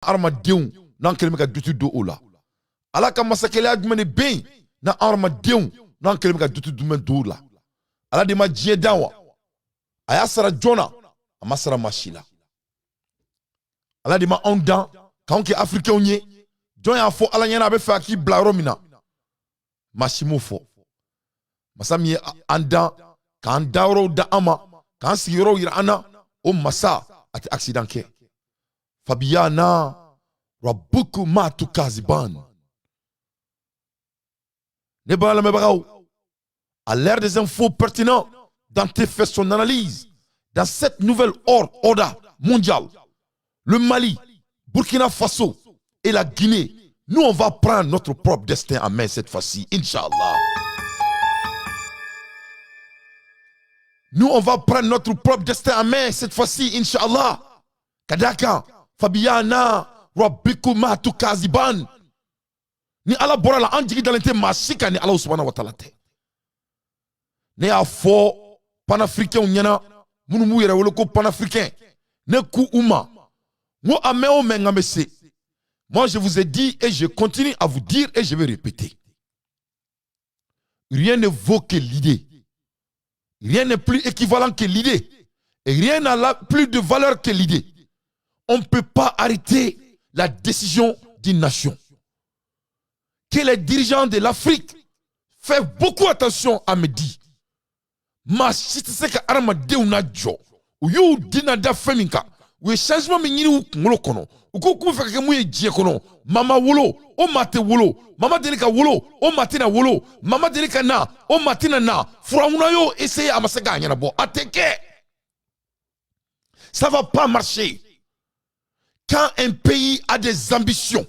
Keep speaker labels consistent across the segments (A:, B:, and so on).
A: armadillo nan kelme ka dutu do ola ala ka masakele admene ben na armadillo nan kelme ka dutu do men do la ala de ma jie dawa aya sara jona amasara mashila ala de ma onda kanke africain onye jon ya fo ala nyana be fa ki blaro mina mashimo fo masami anda kan dawro da ama kan sigiro irana o masa ati accident ke Fabiana Rabbuku matu kaziban. Nebala mebarao. À l'ère des infos pertinents, Dante fait son analyse. Dans cette nouvelle ordre mondiale, le Mali, Burkina Faso et la Guinée, nous on va prendre notre propre destin en main cette fois-ci, Inch'Allah. Nous on va prendre notre propre destin en main cette fois-ci, Inch'Allah. Kadaka. Fabiana Rabbiku matu kaziban. Ni ala bora la anjigi dalente masika ni ala subhanahu wa ta'ala te. Ne a fo panafricain nyana munu mu yere wolo ko panafricain. Ne ku uma. Mo ameo mengamese. Moi je vous ai dit et je continue à vous dire et je vais répéter. Rien ne vaut que l'idée. Rien n'est plus équivalent que l'idée. Et rien n'a plus de valeur que l'idée. On ne peut pas arrêter la décision d'une nation. Que les dirigeants de l'Afrique fassent beaucoup attention à me dire. Ma chiteseka arama de una jo. Ou you dina da feminka. Ou changement mingini ou kumolo kono. Ou kuku feke mouye jie kono. Mama wolo, o mate wolo. Mama delika wolo, o matina wolo. Mama delika na, o matina na. Furauna yo essaye amaseka anyana bo. Ateke. Ça va pas marcher. Quand un pays a des ambitions,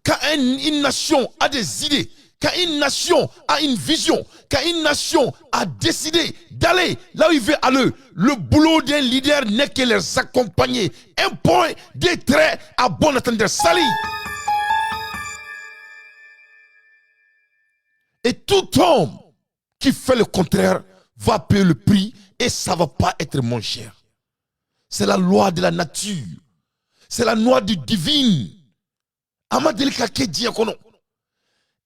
A: quand une nation a des idées, quand une nation a une vision, quand une nation a décidé d'aller là où il veut aller, le boulot d'un leader n'est que les accompagner. Un point, des traits à bon entendeur. Sali. Et tout homme qui fait le contraire va payer le prix et ça ne va pas être moins cher. C'est la loi de la nature. C'est la loi du divin.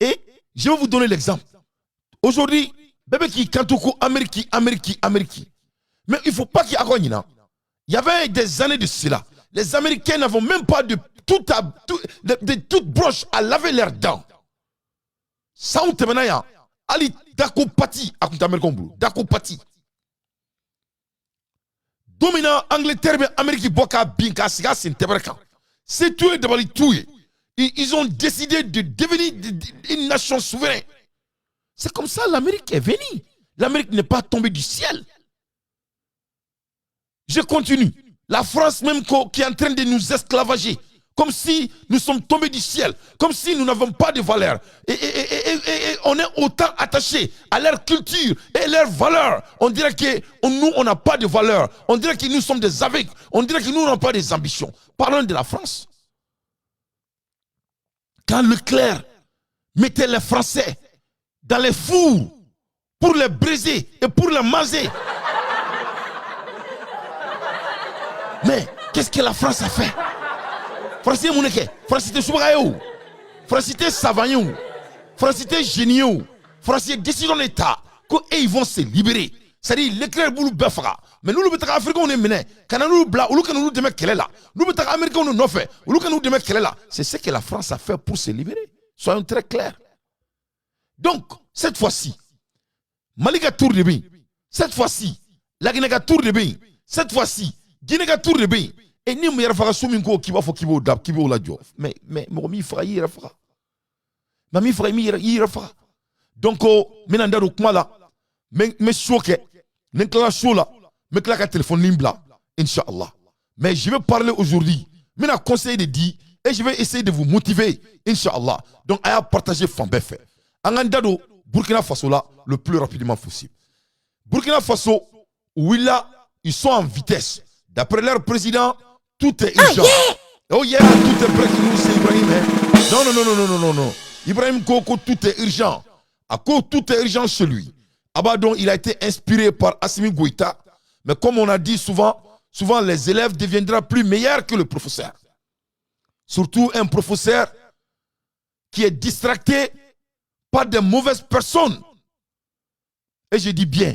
A: Et je vais vous donner l'exemple. Aujourd'hui, bébé qui kantoko Amérique. Mais il ne faut pas qu'il y ait. Il y avait des années de cela. Les Américains n'avaient même pas de toute broche à laver leurs dents. Ça on te menaya. Ali dako pati akunta Américain bleu. Dako pati. Dominant Angleterre, Amérique, Boka, Binka, Siga, Sintebreka. C'est tout d'abord tout. Ils ont décidé de devenir une nation souveraine. C'est comme ça l'Amérique est venue. L'Amérique n'est pas tombée du ciel. Je continue. La France même qui est en train de nous esclavager. Comme si nous sommes tombés du ciel. Comme si nous n'avons pas de valeur. Et on est autant attachés à leur culture et leurs valeurs. On dirait que nous, on n'a pas de valeur. On dirait que nous sommes des aveugles. On dirait que nous n'avons pas des ambitions. Parlons de la France. Quand Leclerc mettait les Français dans les fours pour les briser et pour les manger. Mais qu'est-ce que la France a fait? Français mouneke, Français soubagayo, Français savagnon, Français géniaux, Français décision d'État, qu'ils vont se libérer. C'est-à-dire, l'éclair boulou befra. Mais nous, le bétail africain, on est mené. Quand nous blancs, ou nous demeurons qu'elle est là. Nous, bétail américain, on nous fait. Ou nous demeurons qu'elle est là. C'est ce que la France a fait pour se libérer. Soyons très clairs. Donc, cette fois-ci, Malika tour de bain. Cette fois-ci, la Guinée tour de bain. Cette fois-ci, Guinée tour de bain. Et ni me fera souminko qui va faut qui va la jof. Mais mi fera y fera. Mami fera y fera. Donc menanda do kumala me choqué. Ne kla chola, me kla ka téléphone limbla inshallah. Mais je vais parler aujourd'hui. Mena conseil de dit et je vais essayer de vous motiver inshallah. Donc à partager Fambef. Angandado Burkina Faso là le plus rapidement possible. Burkina Faso où ils sont en vitesse. D'après leur président, tout est urgent. Oh yeah, tout est prêt pour nous, c'est Ibrahim. Non. Ibrahim Koko, tout est urgent. À cause tout est urgent chez lui. Abadon, il a été inspiré par Assimi Goïta. Mais comme on a dit souvent les élèves deviendront plus meilleurs que le professeur. Surtout un professeur qui est distracté par de mauvaises personnes. Et je dis bien,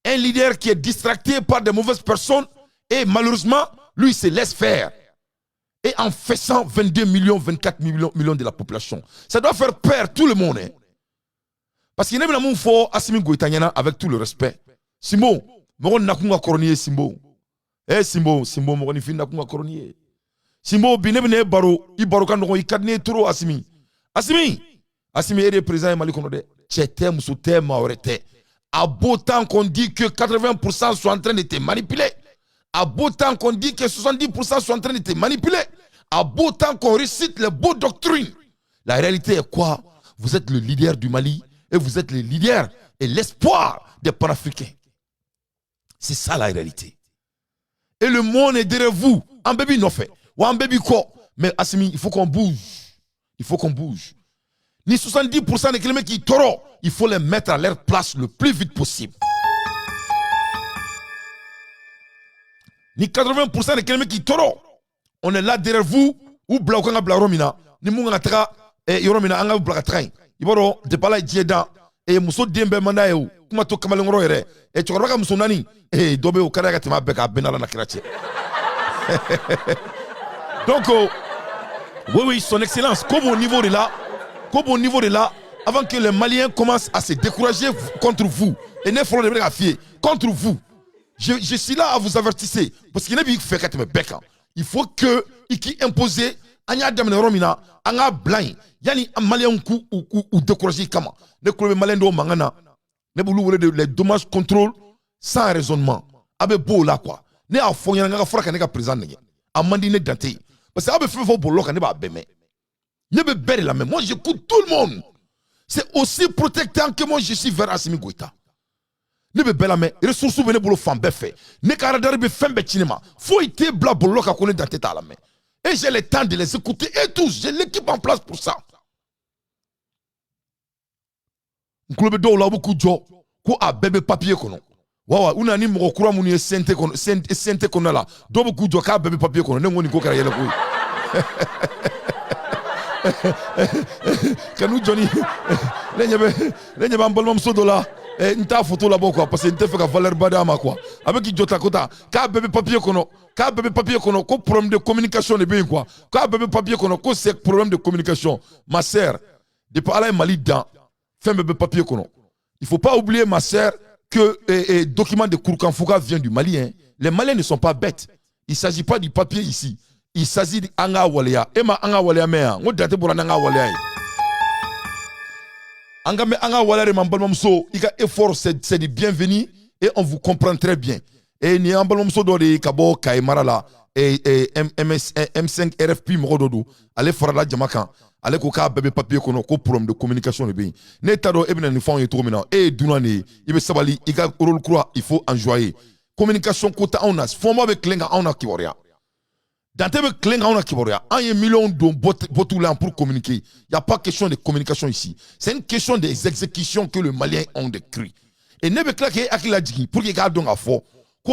A: un leader qui est distracté par de mauvaises personnes et malheureusement, lui, il se laisse faire. Et en faisant 22 millions, 24 millions de la population. Ça doit faire peur tout le monde. Hein. Parce qu'il y a un fort Assimi Goïta avec tout le respect. Simbo, Moron Nakunga Koronier Simbo. Eh Simbo, Moron Nifin Nakunga Koronier. Simbo, Binebine Baro, Ibarokan, Ikadne Turo Assimi. Assimi est président Mali Konode. Tchete, Moussoute, Maorete. À beau temps qu'on dit que 80% sont en train de te manipuler. À beau temps qu'on dit que 70% sont en train de te manipuler. À beau temps qu'on récite les beaux doctrines. La réalité est quoi? Vous êtes le leader du Mali et vous êtes le leader et l'espoir des panafricains. C'est ça la réalité. Et le monde est derrière vous. En bébé non fait. Ou en bébé quoi? Mais Assimi, il faut qu'on bouge. Il faut qu'on bouge. Ni 70% des kilomètres qui toro, il faut les mettre à leur place le plus vite possible. Ni 80% des kilomètres qui toro, on est là derrière vous, ou blaukanga blaromina, ni munga tra, et yoromina anga blakatrain. Iboro, de pala djeda, et muso dembe mandayo, kuma to kamalongro ere, et tu crois muso nani, et dobe au karagatema beka benala na kirache. Donc, oui, son excellence, comme au niveau de là, avant que les Maliens commencent à se décourager contre vous, et ne feront pas fier contre vous. Je suis là à vous avertir, parce qu'il n'y a pas fait que il faut que qui imposer anya damne romina anga blind yani Malien ou décourager comment ne kolbe Malien do mangana ne bulu les dommages contrôle sans raisonnement abe bo là quoi ne a fonya nga fora ka ne ka président ne amandi ne dante parce que abe fait bolo ka ne ba beme ne be bere la même moi j'écoute tout le monde c'est aussi protecteur que moi je suis vers Assimi Goïta ne be bela me ressources bene bolo fambe fait ne ka radar be fembe cinema faut ite bla bolo ka connaître dante ta la main. Et j'ai le temps de les écouter et tous. J'ai l'équipe en place pour ça. Nkulube do la beaucoup jo ko a bébé papier kono. Wawa una ni mo kura muni sente kono la. Do beaucoup jo ka bébé papier kono ne ngoni ko kara yele ko. Kanu Johnny lenye ba mbolom sodo la. Nta photo là quoi parce que nta fait ka valeur badama quoi. Avec jota kota ka bébé papier kono. Quand bébé papier qu'on ko problème de communication de bien quoi. Quand bébé papier qu'on ko c'est problème de communication. Ma sœur, depuis aller Mali dans fait bébé papier qu'on. Il faut pas oublier ma sœur que document de Kourkanfouka vient du Mali hein. Les Maliens ne sont pas bêtes. Il s'agit pas du papier ici. Il s'agit d'anga walea. Ema anga walea mea. On date pour anga walea. Anga me anga walea mambalmamso. Il a effort c'est du bienvenu et on vous comprend très bien. Et ni ambalom sodo de kabo kaimara la M5 RFP mododo ale farala jamaka ale ko ka bébé papier kono ko problème de communication le bien ne tado ebena ni fon yeto mina e dunani ibe sabali iga rôle croix il faut enjoyer communication kota on a forma be klenga on a kiboria dante be klenga on a kiboria 1 million de botulan pour communiquer il y a pas question de communication ici c'est une question des exécutions que le Malien ont décrit et ne be claquer akila djiki pour que garde donc à fort. Le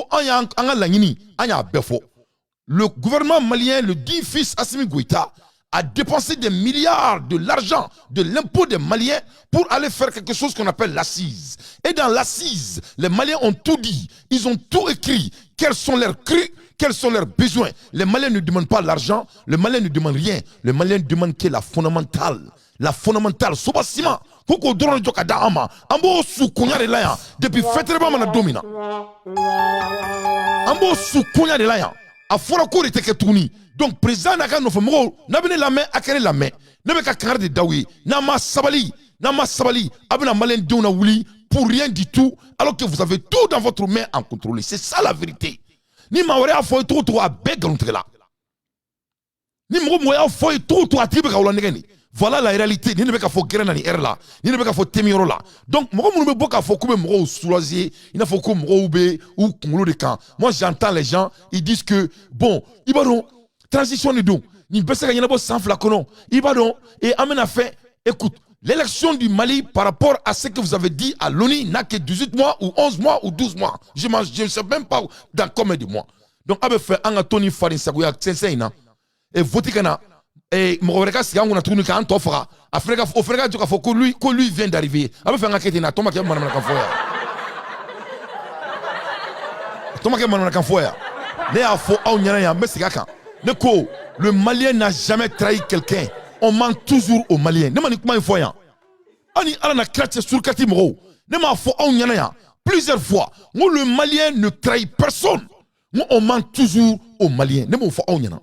A: gouvernement malien, le dit fils Assimi Goïta, a dépensé des milliards de l'argent de l'impôt des Maliens pour aller faire quelque chose qu'on appelle l'assise. Et dans l'assise, les Maliens ont tout dit, ils ont tout écrit, quels sont leurs crus, quels sont leurs besoins. Les Maliens ne demandent pas l'argent, les Maliens ne demandent rien, les Maliens demandent que la fondamentale. La fondamentale, Sobasima, Koko Doron Jokada Ama, Ambo Sukunya de Layan, depuis Fetreba Mana Domina. Ambo Sukunya de Layan, a Forako de Teketouni. Donc, président Nakan no Fomoro, n'abene la main, akere la main, n'abeka Kar de Dawi, Nama Sabali, Abena Malen Dona Wuli, pour rien du tout, alors que vous avez tout dans votre main en contrôler. C'est ça la vérité. Ni Maore a fait trop à Begantre là. Ni Moumoya a fait trop à Tibeka ou la Negani. Voilà la réalité. Ni ne veut qu'à faire guérir dans les airs là. Ni ne veut qu'à faire témiro là. Donc, moi, je ne veux pas qu'à faire comme moi soulager. Il ne faut comme moi ou comme de camp. Moi, j'entends les gens, ils disent que, bon, il va donc, transition de dos. Ni baisse qu'il y a sans flacon. Il va donc, et amène à faire, écoute, l'élection du Mali par rapport à ce que vous avez dit à l'ONU n'a que 18 mois ou 11 mois ou 12 mois. Je ne sais même pas dans combien de mois. Donc, avec fait, Angatoni Farin Sagouya, 5 ans. Et voter kana. Et Moreka Siga, on a tourné quand on fera. Afrika, que lui vient d'arriver. Avec un enquête, na Thomas Kemana Kanfoya. Thomas Kemana Kanfoya. Ne a faux au Nyana, mais c'est quand. Le Malien n'a jamais trahi quelqu'un. On ment toujours aux Maliens. Ne m'a pas une fois. Ani ala na kratche sur kati moro. Ne m'a faux au Nyana. Plusieurs fois. Moi, le Malien ne trahit personne. Moi, on ment toujours aux Maliens. Ne m'a faux au Nyana.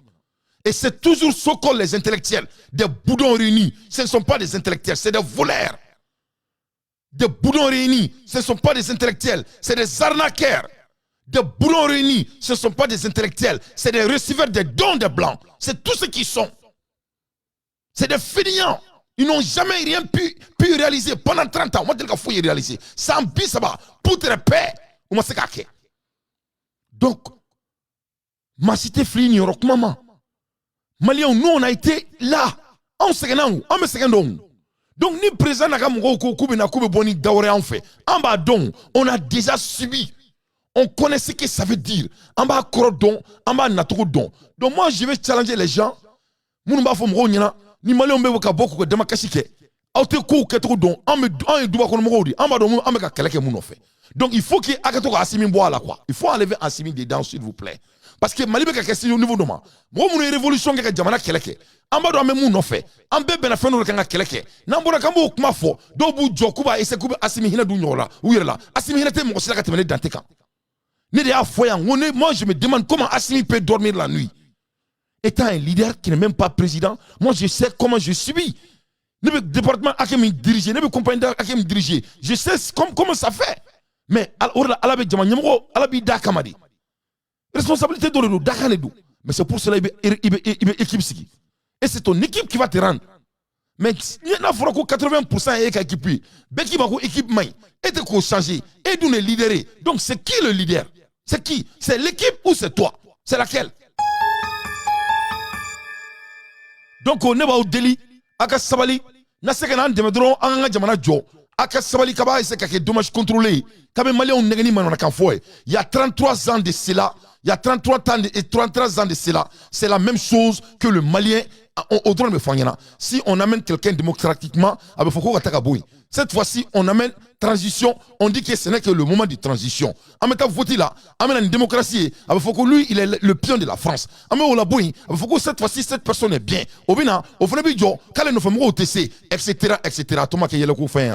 A: Et c'est toujours ce qu'ont les intellectuels, des boudons réunis. Ce ne sont pas des intellectuels, c'est des voleurs. Des boudons réunis, ce ne sont pas des intellectuels, c'est des arnaqueurs. Des boudons réunis, ce ne sont pas des intellectuels, c'est des receveurs des dons des blancs. C'est tout ce qu'ils sont. C'est des fainéants. Ils n'ont jamais rien pu réaliser pendant 30 ans. Moi, je faut y réaliser. Sans bis, ça va. Pour te paix, on se cache. Donc, ma cité fini, maman. Maliens, nous on a été là. On se gagne, on me se gagne. Donc ni président n'a pas boni daure en fait. En bas donc, on a déjà subi. On connaît ce que ça veut dire. En bas cordon, en bas natoko don. Donc moi je vais challenger les gens. Moun ba fo mro nyina, ni Maliens be ka beaucoup que demakashike. Auto ko ketoko don, en me doit ko mro di. En bas donc, en me ka keleke moun fait. Donc il faut que akato Assimi bois là quoi. Il faut enlever Assimi dedans s'il vous plaît. Parce que Mali beka question au niveau de moi. Moi mon révolution que jamana keleke. Amba do amemu no fe. Ambe bena fe no kanga keleke. Nambona kambo kuma fo. Do bu jokuba ese kuba Assimi hina du nyola. Uyela. Assimi hina te mo sila ka temene danteka. Ne de afoya ngone moi je me demande comment Assimi peut dormir la nuit. Étant un leader qui n'est même pas président, moi je sais comment je subis. Le département a qui me diriger, le compagnie a qui me diriger. Je sais comment ça fait. Mais ala be jama nyamro ala bi da kamadi. Responsabilité de l'eau, mais c'est pour cela qu'il y a équipe. Et c'est ton équipe qui va te rendre. Mais il y a 80% est équipé. Beki Bako équipe main. Et te ko changer. Et nous les leader. Donc c'est qui le leader? C'est qui? C'est l'équipe ou c'est toi? C'est laquelle? Donc on est au délit. Aka sabali. Na sekana ndemedron anga jamana jo. Aka sabali kaba c'est que dommage contrôlé. Comme Malien on n'est pas dans le il y a 33 ans de cela. Il y a 33 ans de cela, c'est la même chose que le Malien au droit de Fanyana. Si on amène quelqu'un démocratiquement, cette fois-ci, on amène transition, on dit que ce n'est que le moment de transition. En mettant voter là, on amène une démocratie, il faut que lui, il est le pion de la France. Il faut que cette fois-ci, cette personne est bien. Au bina, au fond, quand elle nous fait au TC, etc., etc. Thomas qui est le coup fait,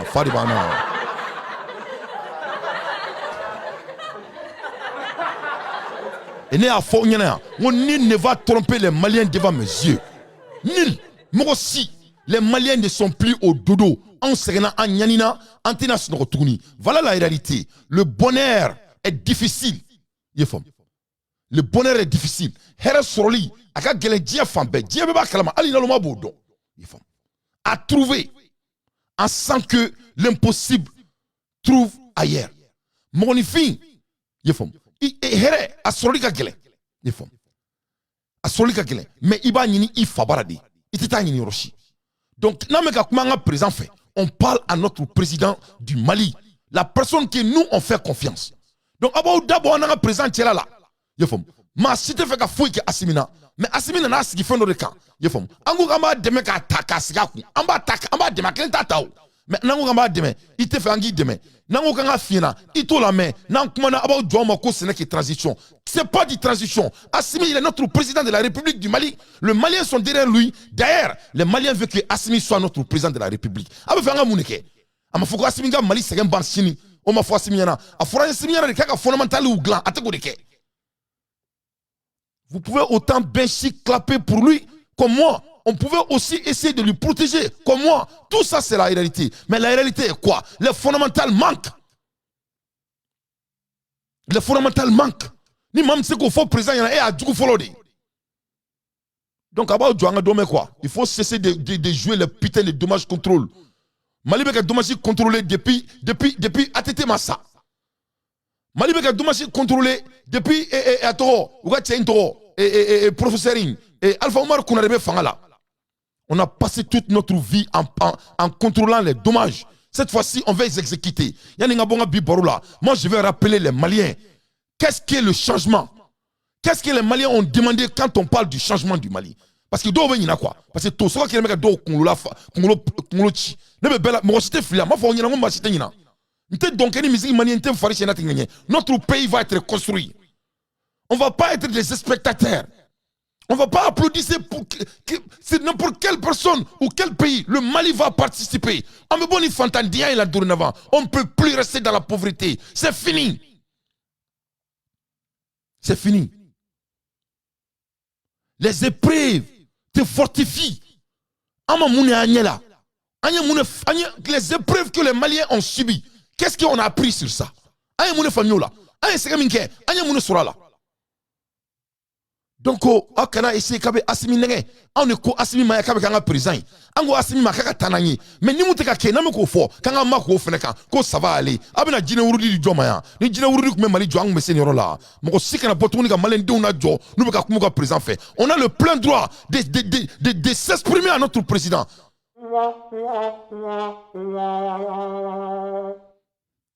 A: et nul ne va tromper les Maliens devant mes yeux. Nul. Moi aussi, les Maliens ne sont plus au dodo. En serena, en yanina, en tenas no retourni. Voilà la réalité. Le bonheur est difficile. Le bonheur est difficile. Here soroli, aka gele dia fambe, dia beba kalama, ali na loma bodo. À trouver, en sent que l'impossible trouve ailleurs. Monifi, here asoli ka gele asoli ka gele mais iba nyini ifabaradi itita nyini roshi. Donc na me ka kuma nga président fait, on parle à notre président du Mali, la personne que nous on fait confiance. Donc abo d'abord on a un président tela là yefom ma cité fait ka fouille que Assimina, mais Assimina na sigi fait de camp yefom angu kama deme ka taka sigaku amba taka amba deme ka tataw. Mais nango kama deme ite fait angi deme nango kanga fina ito la main nan kuma na about jomo ko ce n'est que transition. C'est pas de transition. Assimi il est notre président de la République du Mali. Les Maliens sont derrière lui. D'ailleurs, les Maliens veulent que Assimi soit notre président de la République. Aba fanga muneke. Ama foko Assimi ga Mali c'est un ban chini. O ma fo Assimi yana. Afora Assimi yana de kaka fondamental ou gland atego deke. Vous pouvez autant bien chic clapper pour lui comme moi. On pouvait aussi essayer de lui protéger, comme moi. Tout ça, c'est la réalité. Mais la réalité est quoi? Les fondamentales manquent. Les fondamentales manquent. Ni même ce qu'il faut présent, il y en a du follow. Donc, il faut cesser de jouer les putains de dommages contrôle. Malibé a dommage contrôlé depuis ATT Massa. Malibé a dommage contrôlé depuis professeur et Alpha Omar Kounarebe Fangala. On a passé toute notre vie en contrôlant les dommages. Cette fois-ci, on va les exécuter. Moi, je vais rappeler les Maliens. Qu'est-ce qu'est le changement? Qu'est-ce que les Maliens ont demandé quand on parle du changement du Mali? Parce que do ben yina quoi. Parce que to so ka meka do kungolo chi. Ne be bela mo cité flia, ma fo nyina mo ma cité nyina. Nte donc ni musique malien nte fari chez natingenye. Notre pays va être construit. On va pas être des spectateurs. On va pas applaudir c'est n'importe quelle personne ou quel pays. Le Mali va participer. On me boni fantandia et la dorénavant. On ne peut plus rester dans la pauvreté. C'est fini. C'est fini. Les épreuves te fortifient. Les épreuves que les Maliens ont subies, qu'est-ce qu'on a appris sur ça? Donc, on a essayé de Assimi Nenge, on a Assimi Maya Kabaka président, on a Assimi Makaka Tanani, mais nous avons fait un fort, quand on a marqué au Feneka, que ça va aller. Abena Djina Urudi du Jomaya, ni Djina Urudi comme Mali Djang, mais seigneur là. Mon si qu'on a pas tourné comme Malin Dona Jo, nous avons fait président fait. On a le plein droit de s'exprimer à notre président.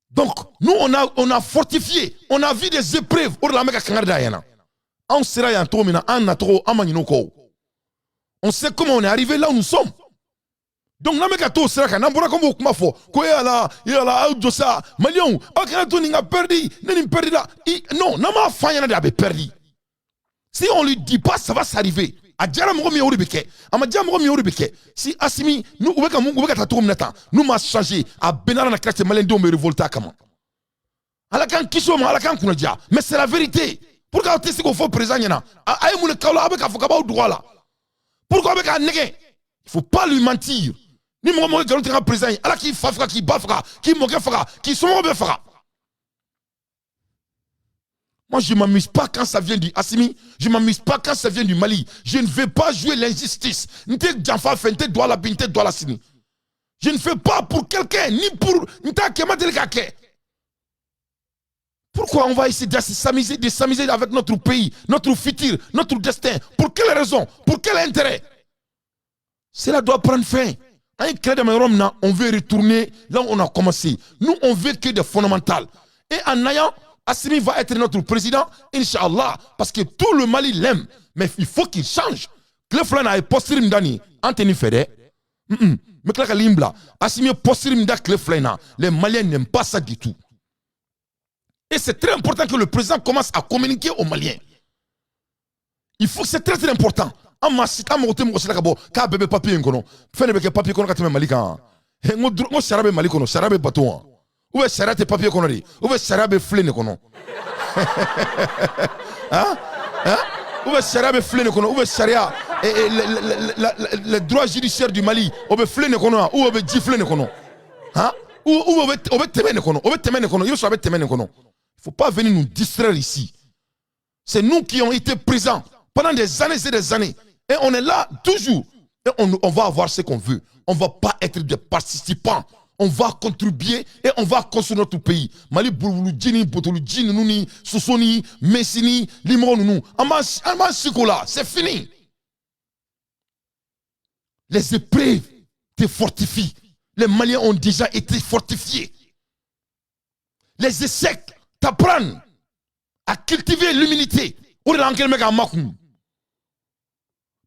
A: Donc, nous on a fortifié, on a vu des épreuves au Lameka Kangadayana. On sera y on sait comment on est arrivé là où nous sommes. Donc, nous avons sera quand on comme vous fo quoi là il y a là ça Malion quand on a perdu là non n'a pas perdu. Si on lui dit pas ça va s'arriver. Si Assimi nous nous m'a changé à Benara na classe Malien me révolta comment. Alakan Kishoma Alakan Kunadia mais c'est la vérité. Pourquoi tu sais qu'il faut présent yana? Aïe mon kaula avec afokaba ou droit là. Pourquoi avec un nègre? Il faut pas lui mentir. Ni mon mon galon présent. Alors qui fafra, qui bafra, qui mogafra, qui sont fera. Moi je m'amuse pas quand ça vient du Assimi. Je m'amuse pas quand ça vient du Mali. Je ne veux pas jouer l'injustice. N'te janfa fente doit la binte doit la sini. Je ne fais pas pour quelqu'un ni pour n'ta kema delikake. Pourquoi on va essayer de s'amuser avec notre pays, notre futur, notre destin? Pour quelle raison? Pour quel intérêt? Cela doit prendre fin. On veut retourner là où on a commencé. Nous, on veut que des fondamentales. Et en ayant, Assimi va être notre président, Inch'Allah, parce que tout le Mali l'aime. Mais il faut qu'il change. Cleflan a posté Mdani, Anthony Fede. Mais Klakalimbla, Assimi posté Mda Cleflan. Les Maliens n'aiment pas ça du tout. Et c'est très important que le président commence à communiquer aux Maliens. Il faut, c'est très important. Bébé papier papier malika. Ngo sarabe malikono, sarabe bateau. Où est sarabe papier konori? Où est sarabe flene kono? Hein? Où est sarabe flene kono? Où est saria le droit judiciaire du Mali? Où est flene kono? Où est giflene kono? Hein? Où est temene kono? Où est temene kono? Yo sabe temene kono. Il ne faut pas venir nous distraire ici. C'est nous qui avons été présents pendant des années et des années. Et on est là toujours. Et on va avoir ce qu'on veut. On ne va pas être des participants. On va contribuer et on va construire notre pays. Mali Bouloulou, Djini, Botolou, Djini, Nouni, Sossoni, Messini, Limon, Nounou. Aman Sikola, c'est fini. Les épreuves te fortifient. Les Maliens ont déjà été fortifiés. Les échecs t'apprennent à cultiver l'humilité.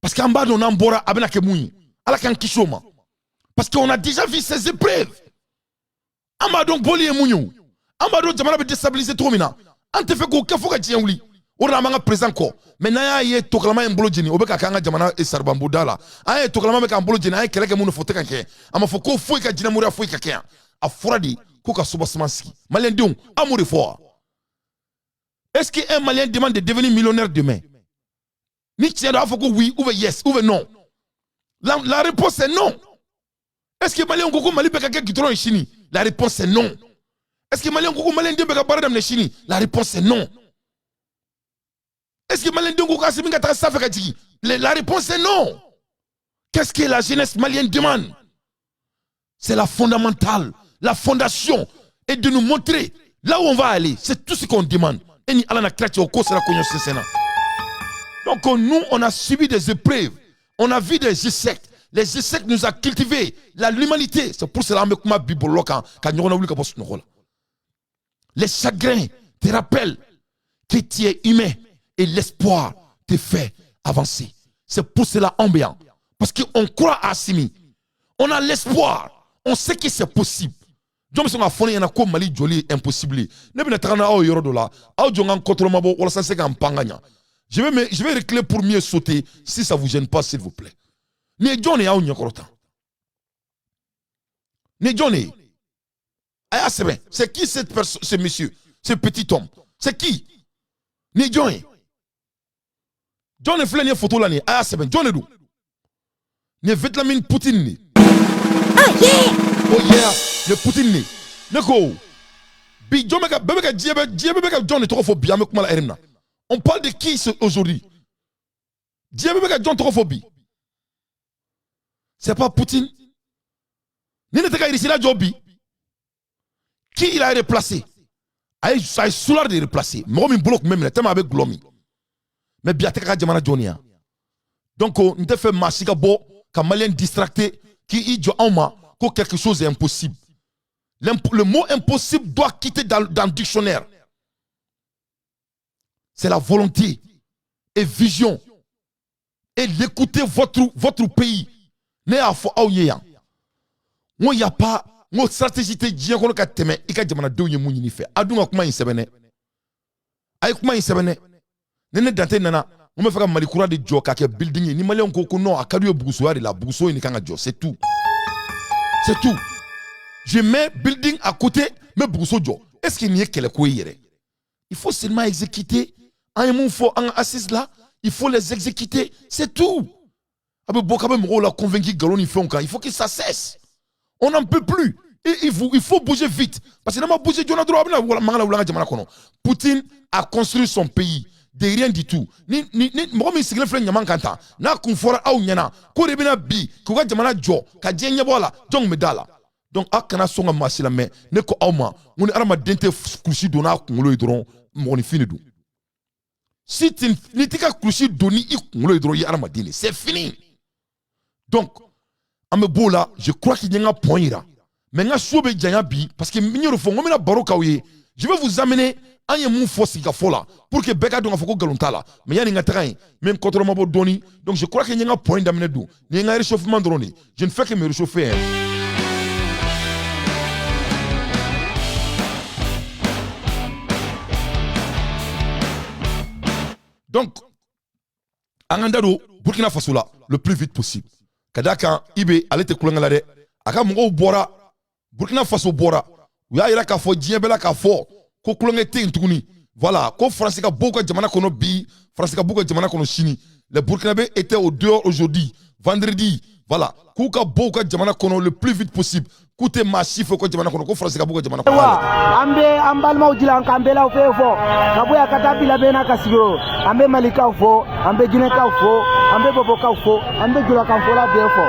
A: Parce qu'en bas, on a un bora avec la kishoma. Parce qu'on a déjà vu ces épreuves. En bas, donc, boli et mouniou. En bas, donc, jamana déstabiliser trop mina. En te fait qu'aucun faut que tu aies oublié. On a un présent corps. Mais n'a y a toklama un bolo jeni. Obeka kanga jamana et sarbambuda là. Aye toklama avec un bolo jeni. Aye keleke mouno fote kanke. Ama foko fouy ka jina moura fouy kaken. A fradi. Koka soubasmanski. Malien dion. Amour fort. Est-ce qu'un Malien demande de devenir millionnaire demain? Ni tiens d'abord faut que oui ou yes ou non. La réponse est non. Est-ce que Malien Koko Mali Beka qui tourne en Chine? La réponse est non. Est-ce que Malien Koko Malien Beka Baradam en Chine? La réponse est non. Est-ce que Malien Koko Asiminga Tassa Fekati? La réponse est non. Qu'est-ce que la jeunesse malienne demande? C'est la fondamentale, la fondation, et de nous montrer là où on va aller. C'est tout ce qu'on demande. Donc nous, on a subi des épreuves. On a vu des échecs. Les échecs nous ont cultivé l'humanité. C'est pour cela que les chagrins te rappellent que tu es humain et l'espoir te fait avancer. C'est pour cela ambiant. Parce qu'on croit à Assimi. On a l'espoir. On sait que c'est possible. Je me suis dit, il y a un Mali joli impossible. Ne me pas au yoro de là. Je vais recler pour mieux sauter si ça ne vous gêne pas, s'il vous plaît. Ne Johnny a un yokorota. Ne Johnny. C'est qui cette personne, ce monsieur, ce petit homme? C'est qui? Ne Johnny. John est flâné photo là ni. Ah c'est bien. John est d'où? Ne Vladimir Poutine ni.
B: Oh yeah.
A: Oh yeah. Le Poutine ni. Neko. Bi John meka bebeka diebe John est trop fort bien avec moi la RMNA. On parle de qui aujourd'hui? Diebe beka John trop phobie. C'est pas Poutine. Ni ne te ka ici la Jobi. Qui il a replacé? Aïe soulard de replacer. Moi mi bloque même là tellement avec Glomi. Mais bien te ka jamana Jonia. Donc on te fait masika bo ka malien distracté qui y joue en ma que quelque chose est impossible. Le mot impossible doit quitter dans le dictionnaire. C'est la volonté et vision et d'écouter votre pays. Ne a fo aouyeya. Moi y a pas mo stratégie te djien kono ka teme ika jamana do ye munyi ni fe. Aduma kuma yin sebene. Ay kuma yin sebene. Nene dante nana on me fera malikura de jo ka ke building ni malien ko non akadu yo buguso de la buguso ni kanga jo, c'est tout. C'est tout. Je mets building à côté mais buguso jo. Est-ce qu'il n'y a kele ko yere? Il faut seulement exécuter. Un mot faut en assise là, il faut les exécuter, c'est tout. Il faut que ça cesse. On n'en peut plus. Et il faut bouger vite. Parce que Poutine a construit son pays de rien du tout. Donc, a kana songa masila me ne ko awma ngoni arama dente kushi dona kungulo idron ngoni fini du. Si tu n'as kushi doni ikungulo idron yi arama dini, c'est fini. Donc, amebola, je crois qu'il y a un point là. Mais nga sobe janya bi parce que minyo fo ngomina baroka oye. Je vais vous amener un yemou fosi ka fola pour que beka donga foko galonta mais yani nga train même contre mabo doni. Donc je crois qu'il y a un point d'amener d'où. Ni nga réchauffement drone. Je ne fais que me réchauffer. Donc, Angandado, Burkina Faso là, le plus vite possible. Kadaka, Ibe, allez te koulangalade. Aka Mongo Bora, Burkina Faso Bora. Ouya ira ka fo, Djebela ka fo, ko koulangete intuni. Voilà, ko Fransika Boka Djamana kono bi, Fransika Boka Djamana kono Chini. Les Burkinabés étaient au dehors aujourd'hui, vendredi. Voilà, Kouka Boka Djamana kono le plus vite possible. Koute massif ko Djamana kono, ko Fransika Boka Djamana kono.
C: Ambe ambalma ujila nkambela ufefo. Kabuya katapila bena kasigo. Ambe malika ufo, ambe gine ka ufo, ambe bobo ka ufo, ambe jula ka ufo la defo.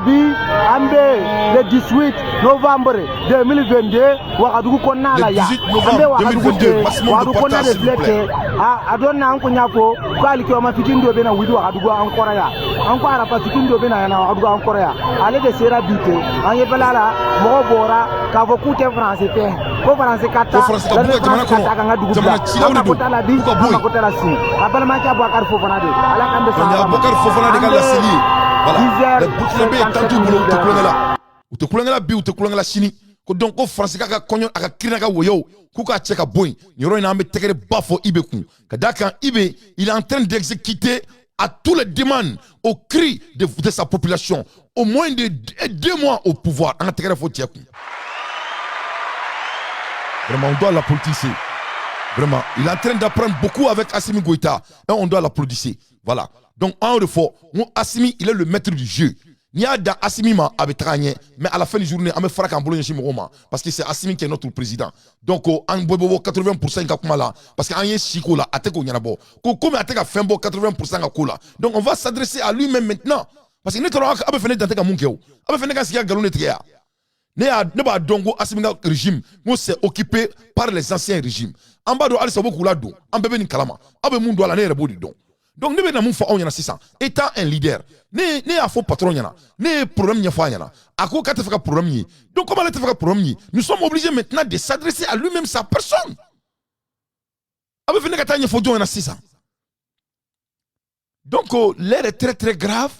C: Bi ambe le 18 novembre 2022 wakadugu konna la ya. Ambe wakadugu konna reflete. Adonna anko nyako kwali kwa mafikindo bena widu wakadugu ankora ya. Anko arapa fikindo bena yana wakadugu ankora ya. Ale de sera bite. Anye pelala mo bora ka vokute français pe. Ko français kata.
A: Ko français ka buka jamana kono. Jamana chilaw do. Buka boy.
C: Abal ma ka Bakar Fofana de. Ala kan de
A: sa. Bakar Fofana de la sili. Voilà. Le Burkinabé tantu bolo te kulangala. Te kulangala bi te kulangala Chini. Ko donc ko français ka konyo aka kirina ka woyo. Ku ka cheka boy. Nyoro ina ambe tekere bafo Ibe ku. Kadaka Ibe, il est en train d'exécuter à tous les demandes, au cri de sa population, au moins de 2 mois au pouvoir. Vraiment, on doit l'applaudir. Vraiment, il est en train d'apprendre beaucoup avec Assimi Goïta. Et on doit l'applaudir. Voilà. Donc, en de fois, Assimi, il est le maître du jeu. Il y a dans Assimi avec Tragné, mais à la fin de la journée, on me fera qu'en boulogne chez Moroma. Parce que c'est Assimi qui est notre président. Donc, en bobo 80% de là. Parce qu'en y a Chico là, à Teko Yanabo. Comme à Teka Fembo 80% de Kola. Donc, on va s'adresser à lui-même maintenant. Parce que nous avons fait des gens qui ont fait des galons. Ne ba dongo Assimi régime, moi c'est occupé par les anciens régimes. En bas de Alissa beaucoup là, en bébé ni kalama. Abe moun doit la ne rebo di don. Donc, nous avons fait 600. Étant un leader, ne a faux patron, ne problème n'y a pas. À quoi tu fais problème? Donc, comment tu fais problème? Nous sommes obligés maintenant de s'adresser à lui-même, sa personne. Avec une catagne, il faut dire 600. Donc, l'air est très très grave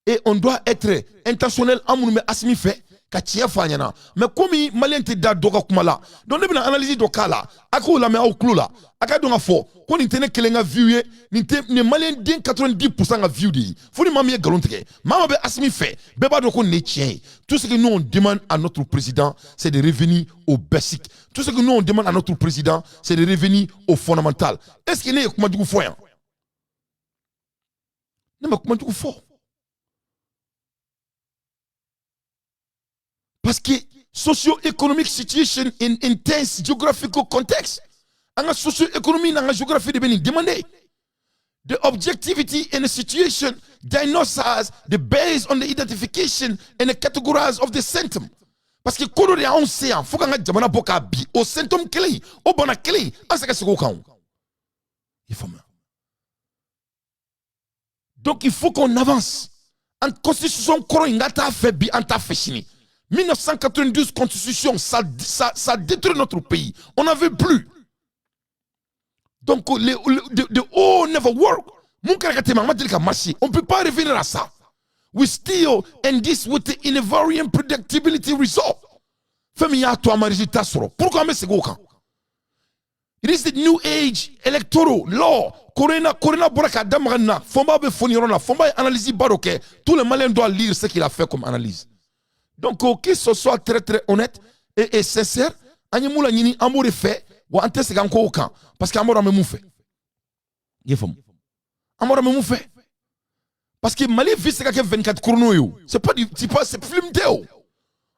A: et on doit être intentionnel en mon asmi fait. Mais comme malien te da doka kumala donc ne bina analyse do kala ako la me au klula aka do nga fo ko ni tene kelenga view ni malien din 90% nga view di fo ni mamie galon teke mama be asmi fait be ba do ko ne tien tout ce que nous on demande à notre président c'est de revenir au basic tout ce que nous on demande à notre président c'est de revenir au fondamental est-ce que ne kuma du fo ya ne me kuma du fo. Parce que socio-economic situation in intense geographical context. En socio-économie, en géographie de Bénin, demandez. The objectivity in a situation diagnosed as the based on the identification and the categories of the symptom. Parce que quand on sait, il faut qu'on ait jamana boka bi au symptôme clé, au bon clé, en ce que c'est quoi il faut. Donc il faut qu'on avance. En constitution, qu'on a fait bi, on a fait chini. 1992 constitution, ça détruit notre pays. On n'en veut plus. Donc, the all never work. On ne peut pas revenir à ça. We still and this with the invariant predictability result. Pourquoi on se It is the new age electoral law. Corona Boraka Damrana. Fomba be fonirona. Fomba analyse baroque. Tout le malin doit lire ce qu'il a fait comme analyse. Donc, que ce soit très très honnête et sincère, Animoula Nini, amour est fait, ou ante se ganko au camp, parce qu'amour a même fait. Amour a même fait. Parce que Mali vit ce qu'il 24 chrono, c'est pas du, c'est film théo.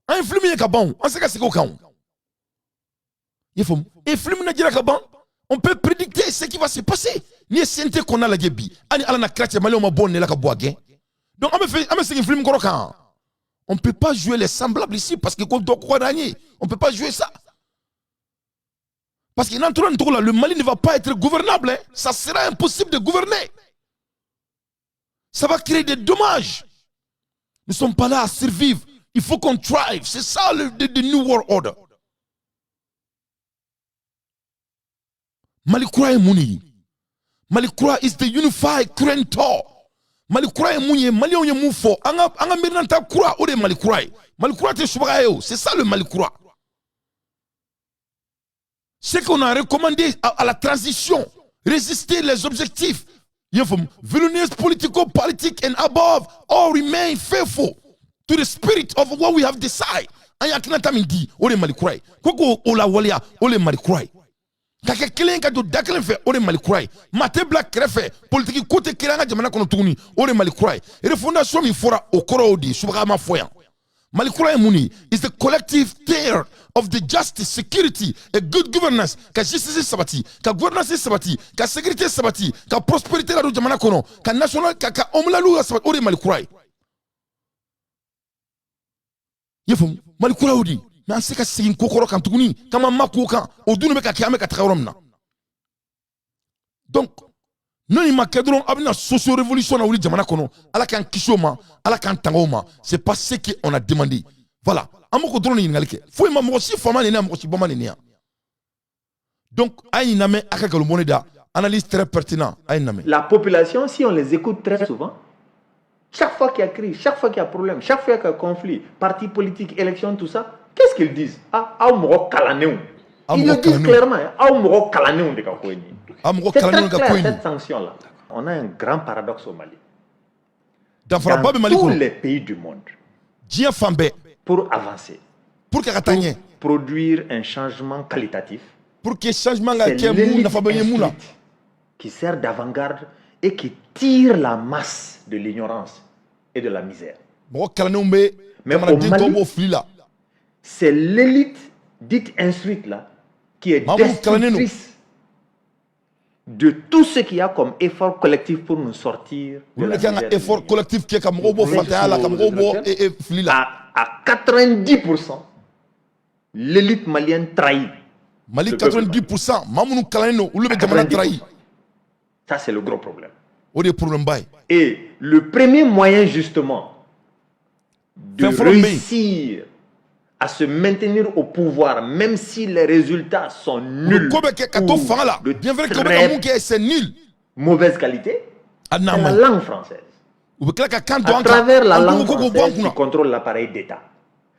A: Un film est bon, on sait que c'est au camp. Et film n'a pas bon, on peut prédicter ce qui va se passer. Ni sente qu'on a la gebi, ani ala na kratia Mali on ma bonne la kaboagen. Donc, on me fait un film korokan. On ne peut pas jouer les semblables ici parce que on ne peut pas jouer ça. Parce que le Mali ne va pas être gouvernable. Hein. Ça sera impossible de gouverner. Ça va créer des dommages. Nous ne sommes pas là à survivre. Il faut qu'on thrive. C'est ça le New World Order. Malikura est Mouni. Malikura is the unified current thought. Malikura est mouillé, Malion est moufo. Anga mirnanta kura ode Malikura. Malikura te subayo, c'est ça le Malikura. C'est qu'on a recommandé à la transition, résister les objectifs. Villainous politico-politique and above all remain faithful to the spirit of what we have decided. Anya kinata mindi ode Malikura. Koko ola walia ode Malikura. Kaka kelen ka do dakelen fe ore Malikura mate black krefe politique côté kelanga jamana kono tuguni ore Malikura et fondation mi fora okoro odi subama foya Malikura muni is the collective care of the justice security a good governance ka justice sabati ka governance sabati ka sécurité sabati ka prospérité la do jamana kono ka national ka omlalu sabati ore Malikura yefum Malikura odi na seka sigin kokoro kan tuguni kama makuka odunu be ka kiame ka trawromna donc non il makedron abina socio révolution na wuli jamana kono ala kan kishoma ala kan tangoma c'est pas ce qu'on a demandé voilà amoko drone ni ngalike fo ma mo si fama ni na mo si boma ni ya donc ay name akaka le moneda analyse très pertinent ay name
D: la population si on les écoute très souvent chaque fois qu'il y a crise chaque fois qu'il y a problème chaque fois qu'il y a conflit parti politique élection tout ça. Qu'est-ce qu'ils disent? Ils le disent clairement. C'est très clair cette sanction-là. On a un grand paradoxe au Mali. Dans tous les pays du monde, pour avancer, pour produire un changement qualitatif, c'est l'élite qui sert d'avant-garde et qui tire la masse de l'ignorance et de la misère. Mais au Mali, c'est l'élite dite instruite là qui est destructrice de tout ce qu'il y a comme effort collectif pour nous sortir de la misère.
A: Effort collectif qui est comme
D: à 90%, l'élite malienne trahit.
A: Mali 90%, Mamounou Kalaneno, ou le Bégamana trahit.
D: Ça c'est le gros problème.
A: Et
D: le premier moyen justement de réussir à se maintenir au pouvoir, même si les résultats sont nuls, de très mauvaise qualité, C'est la langue française. À travers la langue française, tu contrôles l'appareil d'État.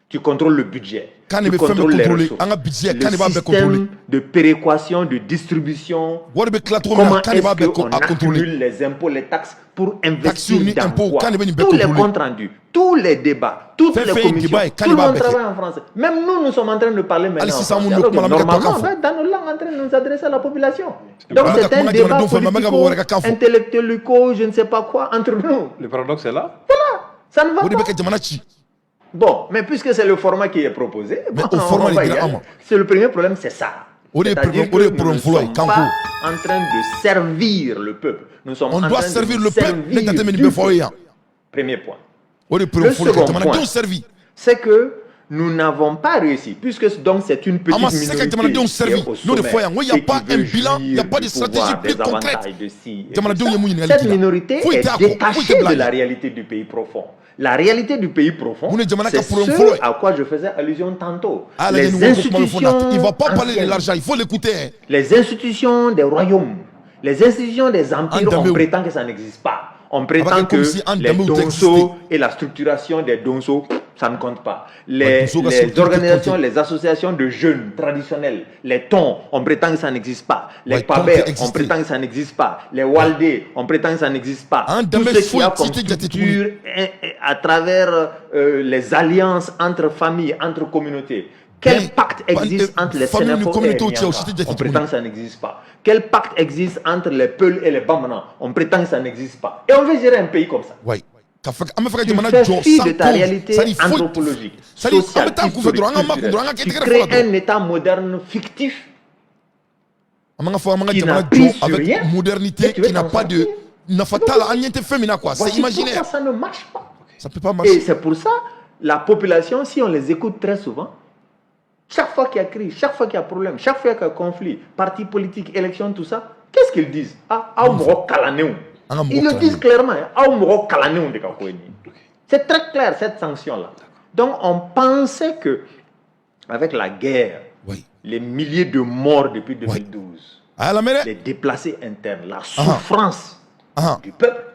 D: Tu contrôles le budget. Tu contrôles les ressources. Le système de péréquation, de distribution. Comment est-ce qu'on accumule les impôts, les taxes pour investir dans quoi? Tous les comptes rendus, tous les débats, toutes les commissions, tout le monde travaille en français. Même nous sommes en train de parler maintenant en français. Alors que normalement, on va être dans nos langues en train de nous adresser à la population. Donc c'est un débat politico, intellectuelico, je ne sais pas quoi, entre nous.
E: Le paradoxe est là.
D: Voilà, ça ne va pas. Bon, mais puisque c'est le format qui est proposé, c'est le premier problème, c'est ça. C'est-à-dire que nous ne sommes pas en train de servir le peuple. Nous sommes en train de servir le peuple. Premier point. Le second point, c'est que nous n'avons pas réussi, puisque donc c'est une petite minorité qui est au sommet et qui veut jouir du pouvoir, des avantages de ci et de ça. Cette minorité est détachée de la réalité du pays profond. La réalité du pays profond, c'est ce à quoi je faisais allusion tantôt. Les institutions,
A: il ne va pas parler de l'argent, il faut l'écouter.
D: Les institutions des royaumes, les institutions des empires, on prétend que ça n'existe pas. On prétend que les donsos et la structuration des donsos, ça ne compte pas. Les organisations, les associations de jeunes traditionnels, les tons, on prétend que ça n'existe pas. Les pabers, on prétend que ça n'existe pas. Les waldés, on prétend que ça n'existe pas. Tout ce qui a comme structure à travers les alliances entre familles, entre communautés. Quel pacte existe entre les Sénéfos et les Mianka? On prétend que ça n'existe pas. Quel pacte existe entre les Peuls et les Bamana? On prétend que ça n'existe pas. Et on veut gérer un pays comme ça.
A: Oui.
D: Tu fais fi de ta réalité anthropologique, sociale, historique, tu crées un État moderne fictif qui n'a pris sur rien,
A: modernité, qui n'a pas de... C'est imaginaire.
D: Ça ne marche pas.
A: Ça peut pas marcher.
D: Et c'est pour ça, la population, si on les écoute très souvent, chaque fois qu'il y a crise, chaque fois qu'il y a problème, chaque fois qu'il y a conflit, parti politique, élection, tout ça, qu'est-ce qu'ils disent? Ils le disent clairement. C'est très clair, cette sanction-là. Donc, on pensait que avec la guerre, les milliers de morts depuis 2012, les déplacés internes, la souffrance du peuple,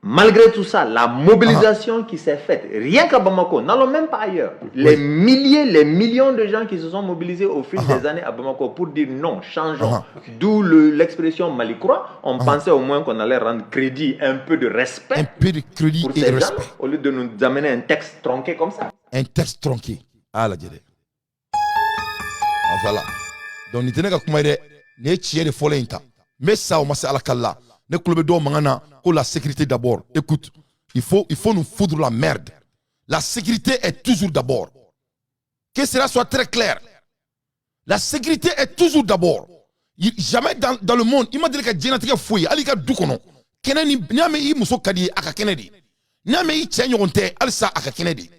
D: malgré tout ça, la mobilisation qui s'est faite, rien qu'à Bamako, n'allons même pas ailleurs, les milliers, les millions de gens qui se sont mobilisés au fil des années à Bamako pour dire non, changeons. D'où l'expression Malikroa. On pensait au moins qu'on allait rendre crédit, un peu de respect
A: un peu de crédit
D: pour
A: et
D: ces gens,
A: respect.
D: au lieu de nous amener un texte tronqué comme ça.
A: Un texte tronqué. Ah la diade. Voilà. Donc, nous tenons à commencer les tiers de folie. Mais ça, on m'a dit à la kalla. Ne club d'eau mangana que la sécurité d'abord. Écoute, il faut nous foutre la merde. La sécurité est toujours d'abord. Que cela soit très clair. La sécurité est toujours d'abord. Jamais dans le monde, il m'a dit que Djenatika fouille, Alika Dukono, Kenani, Niame I Mousso Kadi, Aka Kennedy. Niame I Tchenyoronte, Alsa Aka Kennedy.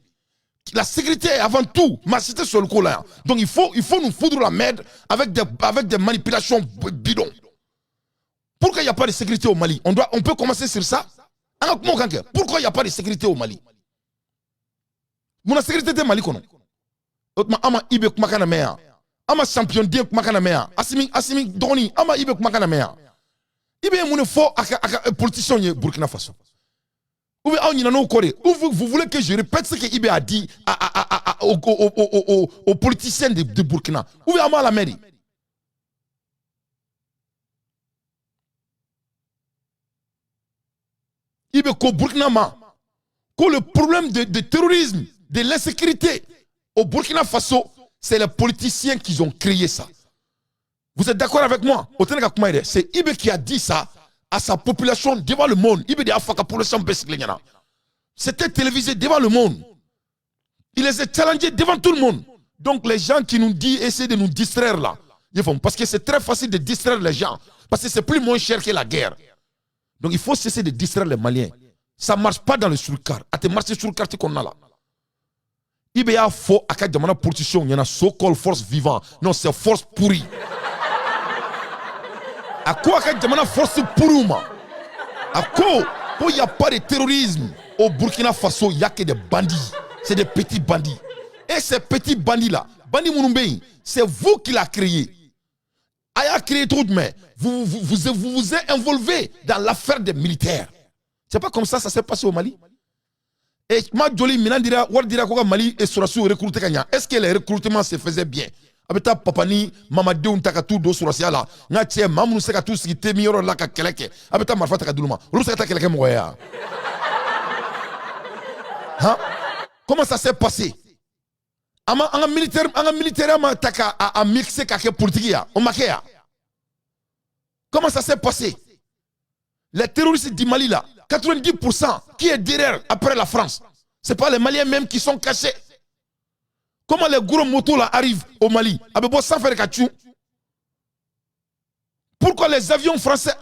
A: La sécurité est avant tout, ma cité sur le coup là. Donc il faut nous foutre la merde avec des manipulations bidons. Pourquoi il n'y a pas de sécurité au Mali? On peut commencer sur ça. Pourquoi il n'y a pas de sécurité au Mali? Mon sécurité est Mali kono. Ama ibe kumakana mea. Ama champion de kumakana mea. Asimi doni. Ama ibe kumakana mea. Ibe mon fo aka politicien Burkina Faso. Vous voulez que je répète ce que Ibe a dit aux politiciens de Burkina? Où est Ama la mairie? Ibe ko Burkina ma. Que le problème de terrorisme, de l'insécurité au Burkina Faso, c'est les politiciens qui ont créé ça. Vous êtes d'accord avec moi? C'est Ibe qui a dit ça à sa population devant le monde. Ibe de Afaka population Bessiglenyana. C'était télévisé devant le monde. Il les a challengés devant tout le monde. Donc les gens qui nous disent, essaient de nous distraire là. Parce que c'est très facile de distraire les gens. Parce que c'est plus moins cher que la guerre. Donc il faut cesser de distraire les Maliens. Ça ne marche pas dans le surcar. À te marcher sur le quartier qu'on a là. Il y a faux à quatre politiciens. Il y a une so-called force vivante. Non, c'est force pourrie. À quoi quatre force pourrie? À quoi il n'y a pas de terrorisme au Burkina Faso? Il n'y a que des bandits. C'est des petits bandits. Et ces petits bandits là, Bandi Mounoumbeyi, c'est vous qui l'avez créé. Aya créé trop de mais vous vous êtes involvé dans l'affaire des militaires. C'est pas comme ça s'est passé au Mali. Et ma joli mina dira war dira ko Mali et surasu recruter kanya. Est-ce que les recrutements se faisaient bien? Abeta papani mamadeun takatu do surasia la. Nga tie mamu se ka tout si te mioro la ka keleke. Abeta marfa takaduluma. Olu se ka keleke moya. Hein? Comment ça s'est passé? Un militaire ma taka a mixé kake politique ya. On makeya. Comment ça s'est passé? Les terroristes du Mali là, 90% qui est derrière après la France. C'est pas les Maliens même qui sont cachés. Comment les gros motos là arrivent au Mali? Sans faire kachou. Pourquoi les avions français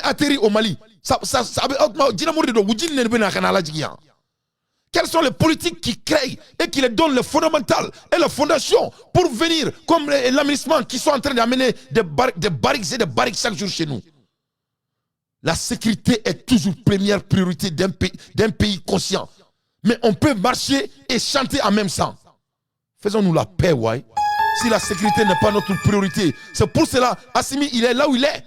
A: atterrir au Mali? Quelles sont les politiques qui créent et qui les donnent les fondamentales et les fondations pour venir, comme l'aménagement qui sont en train d'amener des barriques et des barriques chaque jour chez nous? La sécurité est toujours première priorité d'un pays conscient. Mais on peut marcher et chanter en même temps. Faisons-nous la paix, ouais. Si la sécurité n'est pas notre priorité, c'est pour cela Assimi, il est là où il est.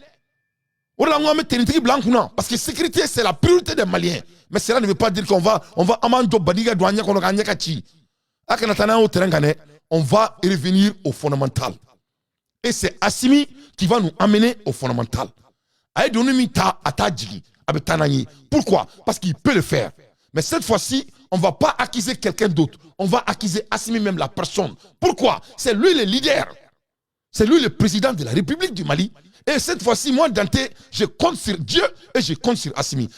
A: Parce que sécurité, c'est la priorité des Maliens. Mais cela ne veut pas dire qu'on va on va revenir au fondamental. Et c'est Assimi qui va nous amener au fondamental. Pourquoi? Parce qu'il peut le faire. Mais cette fois-ci, on ne va pas accuser quelqu'un d'autre. On va accuser Assimi même la personne. Pourquoi? C'est lui le leader. C'est lui le président de la République du Mali. Et cette fois-ci, moi, Dante, je compte sur Dieu et je compte sur Assimi.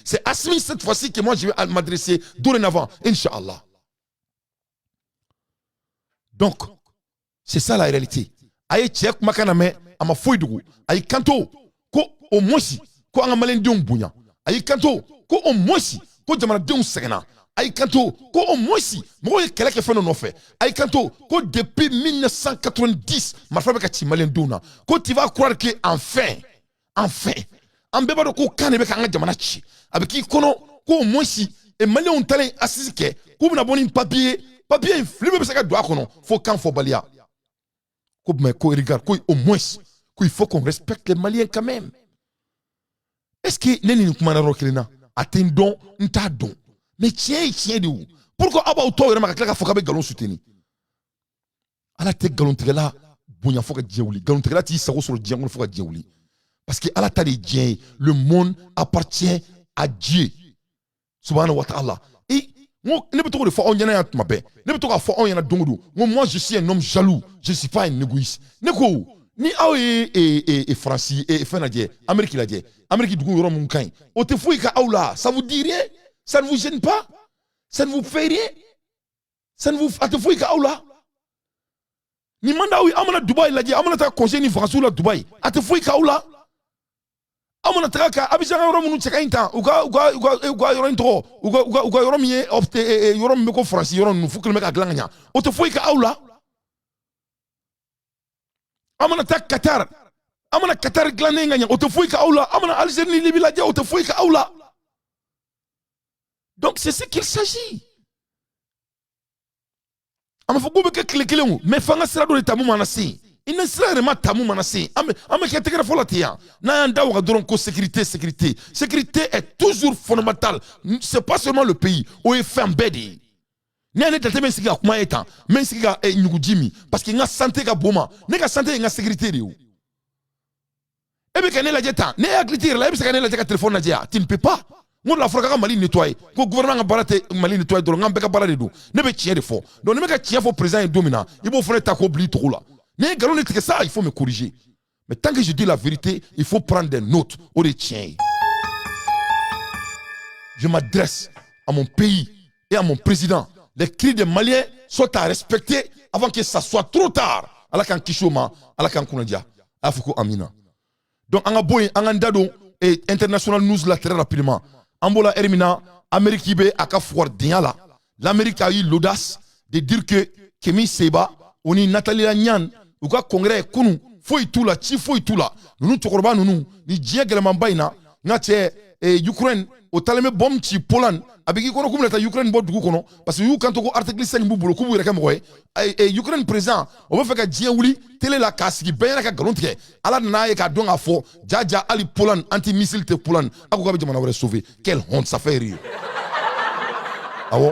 A: C'est Assimi cette fois-ci que moi, je vais m'adresser dorénavant, Inch'Allah. Donc, c'est ça la réalité. Aïe, tchèque, makaname, ama foidougou. Aïe, kanto, ko au moins si, ko anga malen dion bounya. Aïe, kanto, ko au moins si, ko jamana dion segna. Aïe, kanto, ko au moins si, moi, quel est fait non fait. Aïe, kanto, ko depuis 1990, ma frère Kati malen dona. Ko tu vas croire que enfin, en bébado ko kane beka anga jamana chi. Avec qui kono, ko au moins si, et malien on talent assise que, ko na boni papier, influé besa ka doa kono, faut quand faut balia. Ko regarde, au moins, il faut qu'on respecte les Maliens quand même. Est-ce que nous attendons un tas d'on? Mais tiens de où? Pourquoi Abba Oto et Makaka Fokabe Galon soutenu? À la tête Galon Trela, Bouya Foka Djaouli, Galon Trela, tu sais, sur le Django Foka Djaouli. Parce que à la tête de le monde appartient à Dieu. Subhanahu wa ta'ala. Et moi, je suis un homme jaloux. Je ne suis pas un égoïste. Ni et Francis et Fenadie, Amérique la die, Amérique du Gouron Munkain. Ça vous dit rien? Ça ne vous gêne pas? Ça ne vous fait rien? Ça ne vous fait rien? Ni manda oui, amana Dubaï la die, amana ta conseil ni France ou la Dubaï. Atefouy kaoula. Amana traka, abidjan yorom nu cheka inta, uga yorom intro, uga yorom ye opte yorom meko France, yorom nu fukle meka glanganya. Otefouy kaoula. Amana tak Qatar. Amana Qatar glané nganya. Otefouy ka aula. Amana Algérie Libye la dia. Otefouy ka aula. Donc c'est ce qu'il s'agit. Ama faut que clé ou. Mais fanga sera do tamu manasi. Il ne sera vraiment tamu manasi. Ama qui te fola tia. Na anda wa doron ko sécurité. Sécurité est toujours fondamentale. C'est pas seulement le pays. Où est fait embedi. Nene tete men siga kuma etan men siga nyugujimi parce que nga santé ga boma ne ga santé nga sécurité de ou ebe kanela la jeta ne agritir la ebe kanela la jeta téléphone na dia tu ne peux pas mon la froka Mali nettoyer ko gouvernement nga barate Mali nettoyer do nga beka barade do ne be tier de fort donc ne be tier fort président et dominant il faut faire ta ko bli trop là ne galon que ça il faut me corriger mais tant que je dis la vérité il faut prendre des notes au de tien. Je m'adresse à mon pays et à mon président. Les cris des Maliens sont à respecter avant que ça soit trop tard. À la kan Kishoma, à la kan Kounadia, à Fouko Amina. Donc, en aboy, en andado, et international news là très rapidement. Ambola Hermina, Amérique Ibe, à Kafouar Diala. L'Amérique a eu l'audace de dire que Kemi Seba, on est Nathalie Nyan, ou quoi congrès, Kounou, faut tout là, chi faut tout là. Nous, Tokorba, nous, ni Djia Galaman Baina, Natie, Ukraine o taleme bom ci Poland abiki kono kum leta Ukraine bo dugu kono parce que yu kanto ko article 5 bu bolo ku bu reka mo Ukraine président o be fe ka dien wuli télé la kasigi ben ka galon tigɛ ala na ye ka don a fɔ jaja ali Poland anti missile te Poland ako ka be jamana wɛrɛ sauver quelle honte ça fait rire ah bon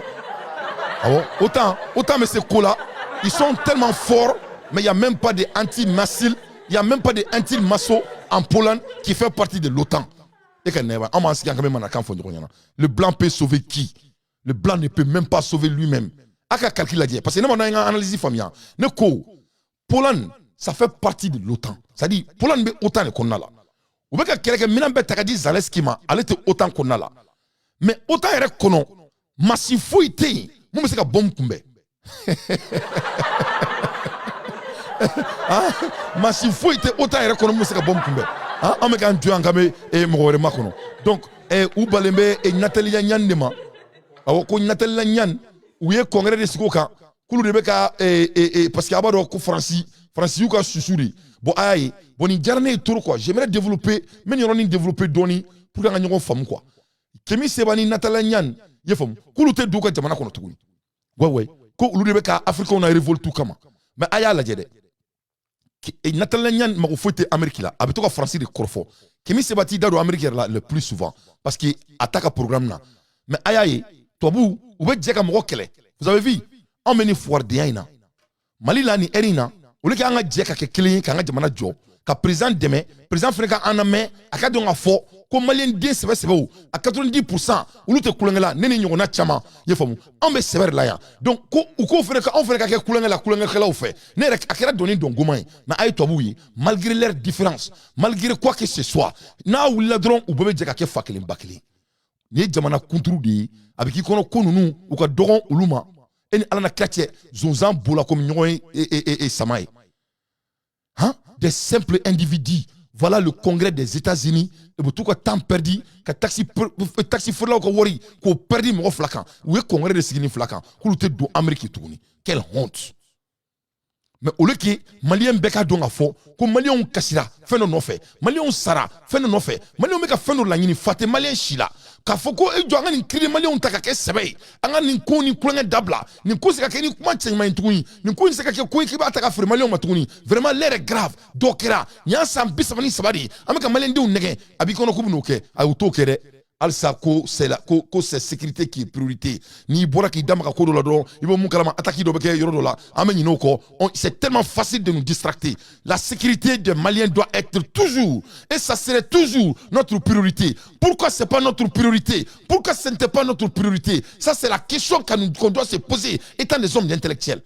A: autant mais ces cols-là ils sont tellement forts mais il y a même pas de anti-missiles il y a même pas de anti-masso en Pologne qui fait partie de l'OTAN. Le blanc peut sauver qui? Le blanc ne peut même pas sauver lui-même. Aka calcul la dit parce que nous avons une analyse familiale. Ne ko Pologne ça fait partie de l'OTAN. C'est-à-dire Pologne be OTAN qu'on a là. Ou bien quelqu'un minambe takadi Zelensky ma allait OTAN qu'on a là. Mais OTAN est kono massifoité. Moi me c'est ka bombe kumbe. Massifoité OTAN est kono moi c'est ka bombe kumbe. On me kan tu angame e mo wore makono. Donc ou balembe e Nathalie Nyan nema. Awo ko Nathalie Nyan ou ye congrès de sikoka kulu de beka parce que abado ko France yu ka susuri. Bon ayi boni jarne tour quoi. J'aimerais développer mais on développer doni pour nga ñoko fam quoi. Kemi sebani Nathalie Nyan ye fam kulu te duka jamana kono tuguni. Ouais ko ulu de beka Afrique on a révolte tout kama. Mais aya la jede. Et Nathalie Nyan mako foite Amérique là avec toi français de Corfo Kemi sebati dado Amérique là le plus souvent parce que attaque programme là mais ayaye tobu ou be djeka moko kele vous avez vu on meni foire de yaina Mali la ni erina ou le ka nga djeka ke kele ka nga jamana jo ka président demain président Afrika aname aka donga fo ko malien de sebe ou à 90% ou te kulengela neni nyona chama ye famu on be sever la ya donc ko ou ko fere ka on fere ka ke kulengela ou fait ne rek akira doni don gomay na ay tobu yi malgré leurs différences malgré quoi que ce soit na ou la dron ou bebe djeka ke fakeli bakeli ni jamana kunturu di abiki kono konunu ou ka dogon uluma eni alana kratye zonzan bola comme nyoy et samay hein des simples individus. Voilà le congrès des États-Unis. Et tout le temps perdu, que taxi pour là wori, qu'on perdu mon flacan. Où est congrès de Signi flacan? Qu'on te do Amérique tourni. Quelle honte! Mais au lieu que Malien beka donga fo, ko Malien kasira, fait non fait. Malien sara, fait non fait. Malien meka fait non langini, fate Malien shila. Ka foko e jo ngani kridi Malien taka ke sebe. Anga ni ko ni kulanga dabla. Ni ko se ka ke ni kuma tchema ntuni. Ni ko ni se ka ke ko ki ba taka fre Malien matuni. Vraiment l'air est grave. Dokera, nya sam bisabani sabadi. Ameka Malien de unege, abikono kubuno ke, a utokere. Alsa ko c'est la ko c'est sécurité qui est priorité ni bora ki dama ko do la do ibo mun kalama attaque do beke yoro do la ameni no ko c'est tellement facile de nous distracter. La sécurité des Maliens doit être toujours et ça serait toujours notre priorité. Pourquoi c'est pas notre priorité? Pourquoi ce n'était pas notre priorité? Ça c'est la question qu'on doit se poser étant des hommes intellectuels.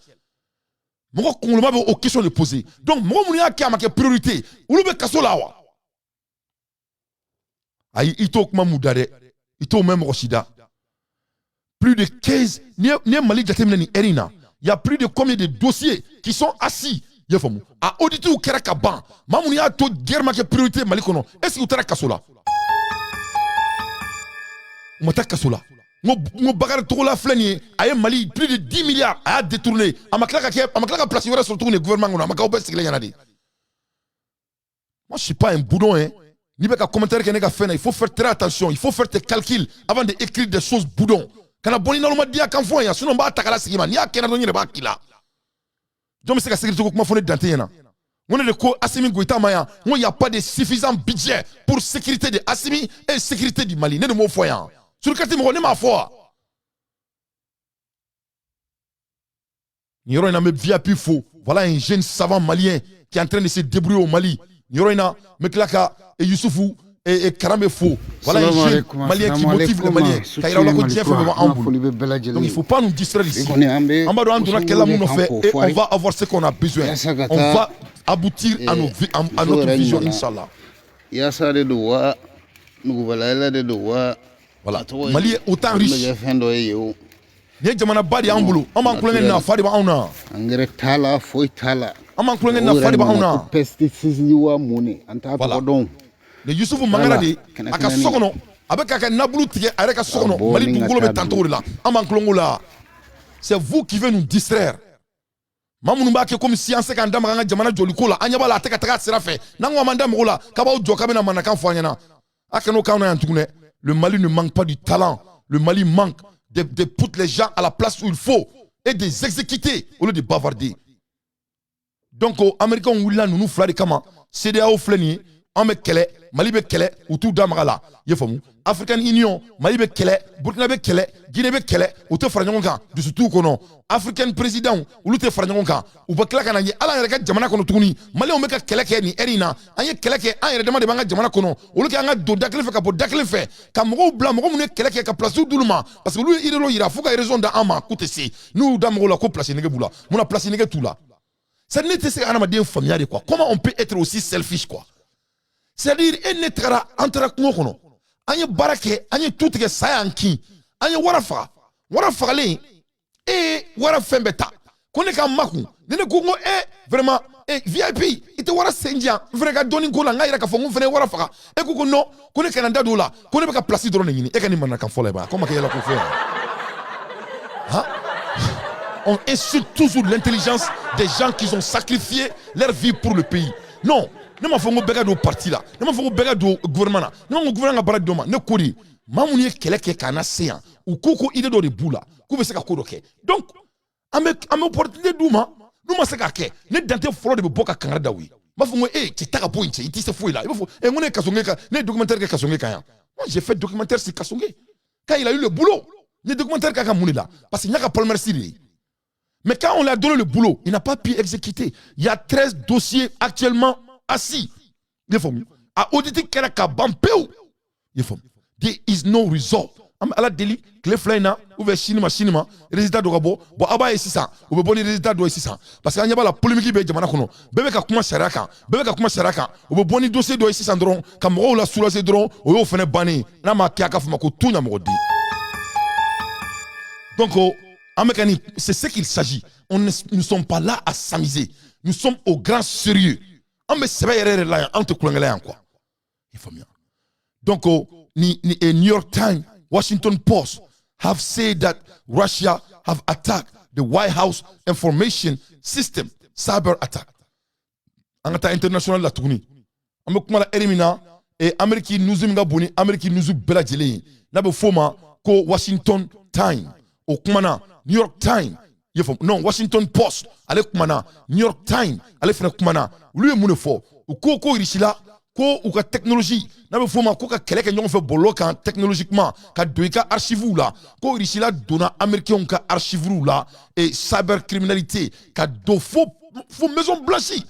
A: Mo ko nguluma be o question de poser. Donc mo mun ya ki amake priorité ulube kasola wa aïe, ito kuma mudare, ito même Roshida. Plus de 15, ni Mali jatemina ni erina. Il y a plus de combien de dossiers qui sont assis. Yefomu. A auditer ou keraka ban. Mamouni a to guerre ma priorité Mali kono. Est-ce que vous t'as kasola? Mota kasola. Mo bagar to la flani aye Mali plus de 10 milliards a détourné. Amaklaka place sur le gouvernement on amaka obes yanadi. Moi je suis pas un boudon hein. Ni beka commentaire que nega fait, il faut faire très attention, il faut faire tes calculs avant d'écrire des choses boudons. Kana boni na dia kan fo ya sinon ba takala sigima ni akena do nyere ba kila. Donc c'est que sécurité ko kuma fone dante yana. On est de ko Assimi Goïta Maya, il n'y a pas de suffisant budget pour sécurité de Assimi et sécurité du Mali. Ne de mo foya. Sur le quartier mo ne ma foi. Niro ina me VIP faux. Voilà un jeune savant malien qui est en train de se débrouiller au Mali. Niro ina me klaka et Youssoufou et Karamé faux. Voilà un jeune malien qui motive les Maliens. Donc il ne faut pas nous distraire ici. On va avoir ce qu'on a besoin. On va aboutir à notre vision, Inch'Allah. Voilà. Mali est autant riche. Ni jamana badi ambulo ama kulenge na fadi ba auna angere tala foi tala ama kulenge na fadi ba auna pesticide wa muni anta to don le Youssoufou Mangara di aka sokono avec aka nabulu tige areka sokono Mali dungolo be tanto la ama kulongo la c'est vous qui venez nous distraire mamunu ba ke comme science ka ndama nga jamana joliko la anya bala ateka taka sirafe nango amanda mola ka ba ujo ka be na manaka fanya na aka no kauna yantukune Le Mali ne manque pas du talent. Le Mali manque de puttre les gens à la place où il faut et de les exécuter au lieu de bavarder. Donc, aux Américains, nous flairons comment CDAO fleni, on me kele, Mali be kele, ou tout damala. Yefamu. African Union, Mali be kele, Burkina be kele, Guinée be kele, ou te franjonga, du surtout kono. African président, ou te franjonga, ou be kele kananye, ala yere jamana kono tuni. Mali on me kele ke ni erina, anye kele ke an yere demande banga jamana kono. Ou le anga do dakle fe ka bo dakle fe. Ka mogo blanc, mogo mune kele ke ka place douluma. Parce que lui il lo ira, faut ka raison da ama koute si. Nous damgo la ko place nege boula. Muna place nege tout là. Ça n'était pas un familial quoi. Comment on peut être aussi selfish quoi? C'est-à-dire, il n'est pas entre nous. Anye barake, anye tout que ça anki, anye warafa le, et warafa beta. Kone ka maku, nene kungo vraiment VIP, ite wara sendia, vrega doni kola nga ira ka fongu vene warafa. E kuko no, kone Canada dola, kone beka place drone ngini, e kanima na ka fola ba. Comment que yela ko faire? Hein? On insulte toujours l'intelligence des gens qui ont sacrifié leur vie pour le pays. Non, ne m'a fait un do parti là, ne m'a fait un do gouvernement là, ne m'a gouvernement barak doma, ne kori, mamounier keleke kana séan ou koko ide do de boula, koube se ka kodoke. Donc, ame opportunité douma, nous ma se ka ke, ne dante folo de boka kanada oui. Ma fou tu t'as ka pointe, il se fouille là, il faut et mon kasongé ka, ne documentaire ka kasongé ka. Moi j'ai fait documentaire sur Kasongé. Quand il a eu le boulot, ne documentaire ka mouni là, parce qu'il n'y a pas Paul Mercier. Mais quand on lui a donné le boulot, il n'a pas pu exécuter. Il y a 13 dossiers actuellement assis. À auditer Keraka Bampeu. There is no result. À la délit, Cleflaina, ouvert Chinima, résultat de Rabo, bon, Aba et 600, ou bon, résultat de 600. Parce qu'il n'y a pas la polémique qui est Jamanakono. Bébé Kakuma Saraka, ou bon, dossier de 600 drons, Camaro la soulagé drone, ou au fenêtre banni, Nama Kiaka Fumako, tout Namordi. Donc, c'est ce qu'il s'agit. Nous ne sommes pas là à s'amuser. Nous sommes au grand sérieux. On me sait là, on te coulangela quoi. Il faut mieux. Donc, New York Times, Washington Post have said that Russia have attacked the White House information system, cyber attack. En attaque internationale la tournée. On me comment la élimina et Amérique nous imga boni, Amérique nous beladjele. N'abo foma ko Washington Times. Au kumana New York Times, non Washington Post, allez kumana New York Times, allez faire kumana. Lui est fort. Ou ko irishila, ko ou ka technologie. N'a pas foma ko ka kele kenyon fait bolo kan technologiquement, ka doika archive là, ko irishila dona américain ka archive là et cybercriminalité, ka do faux maison blanchie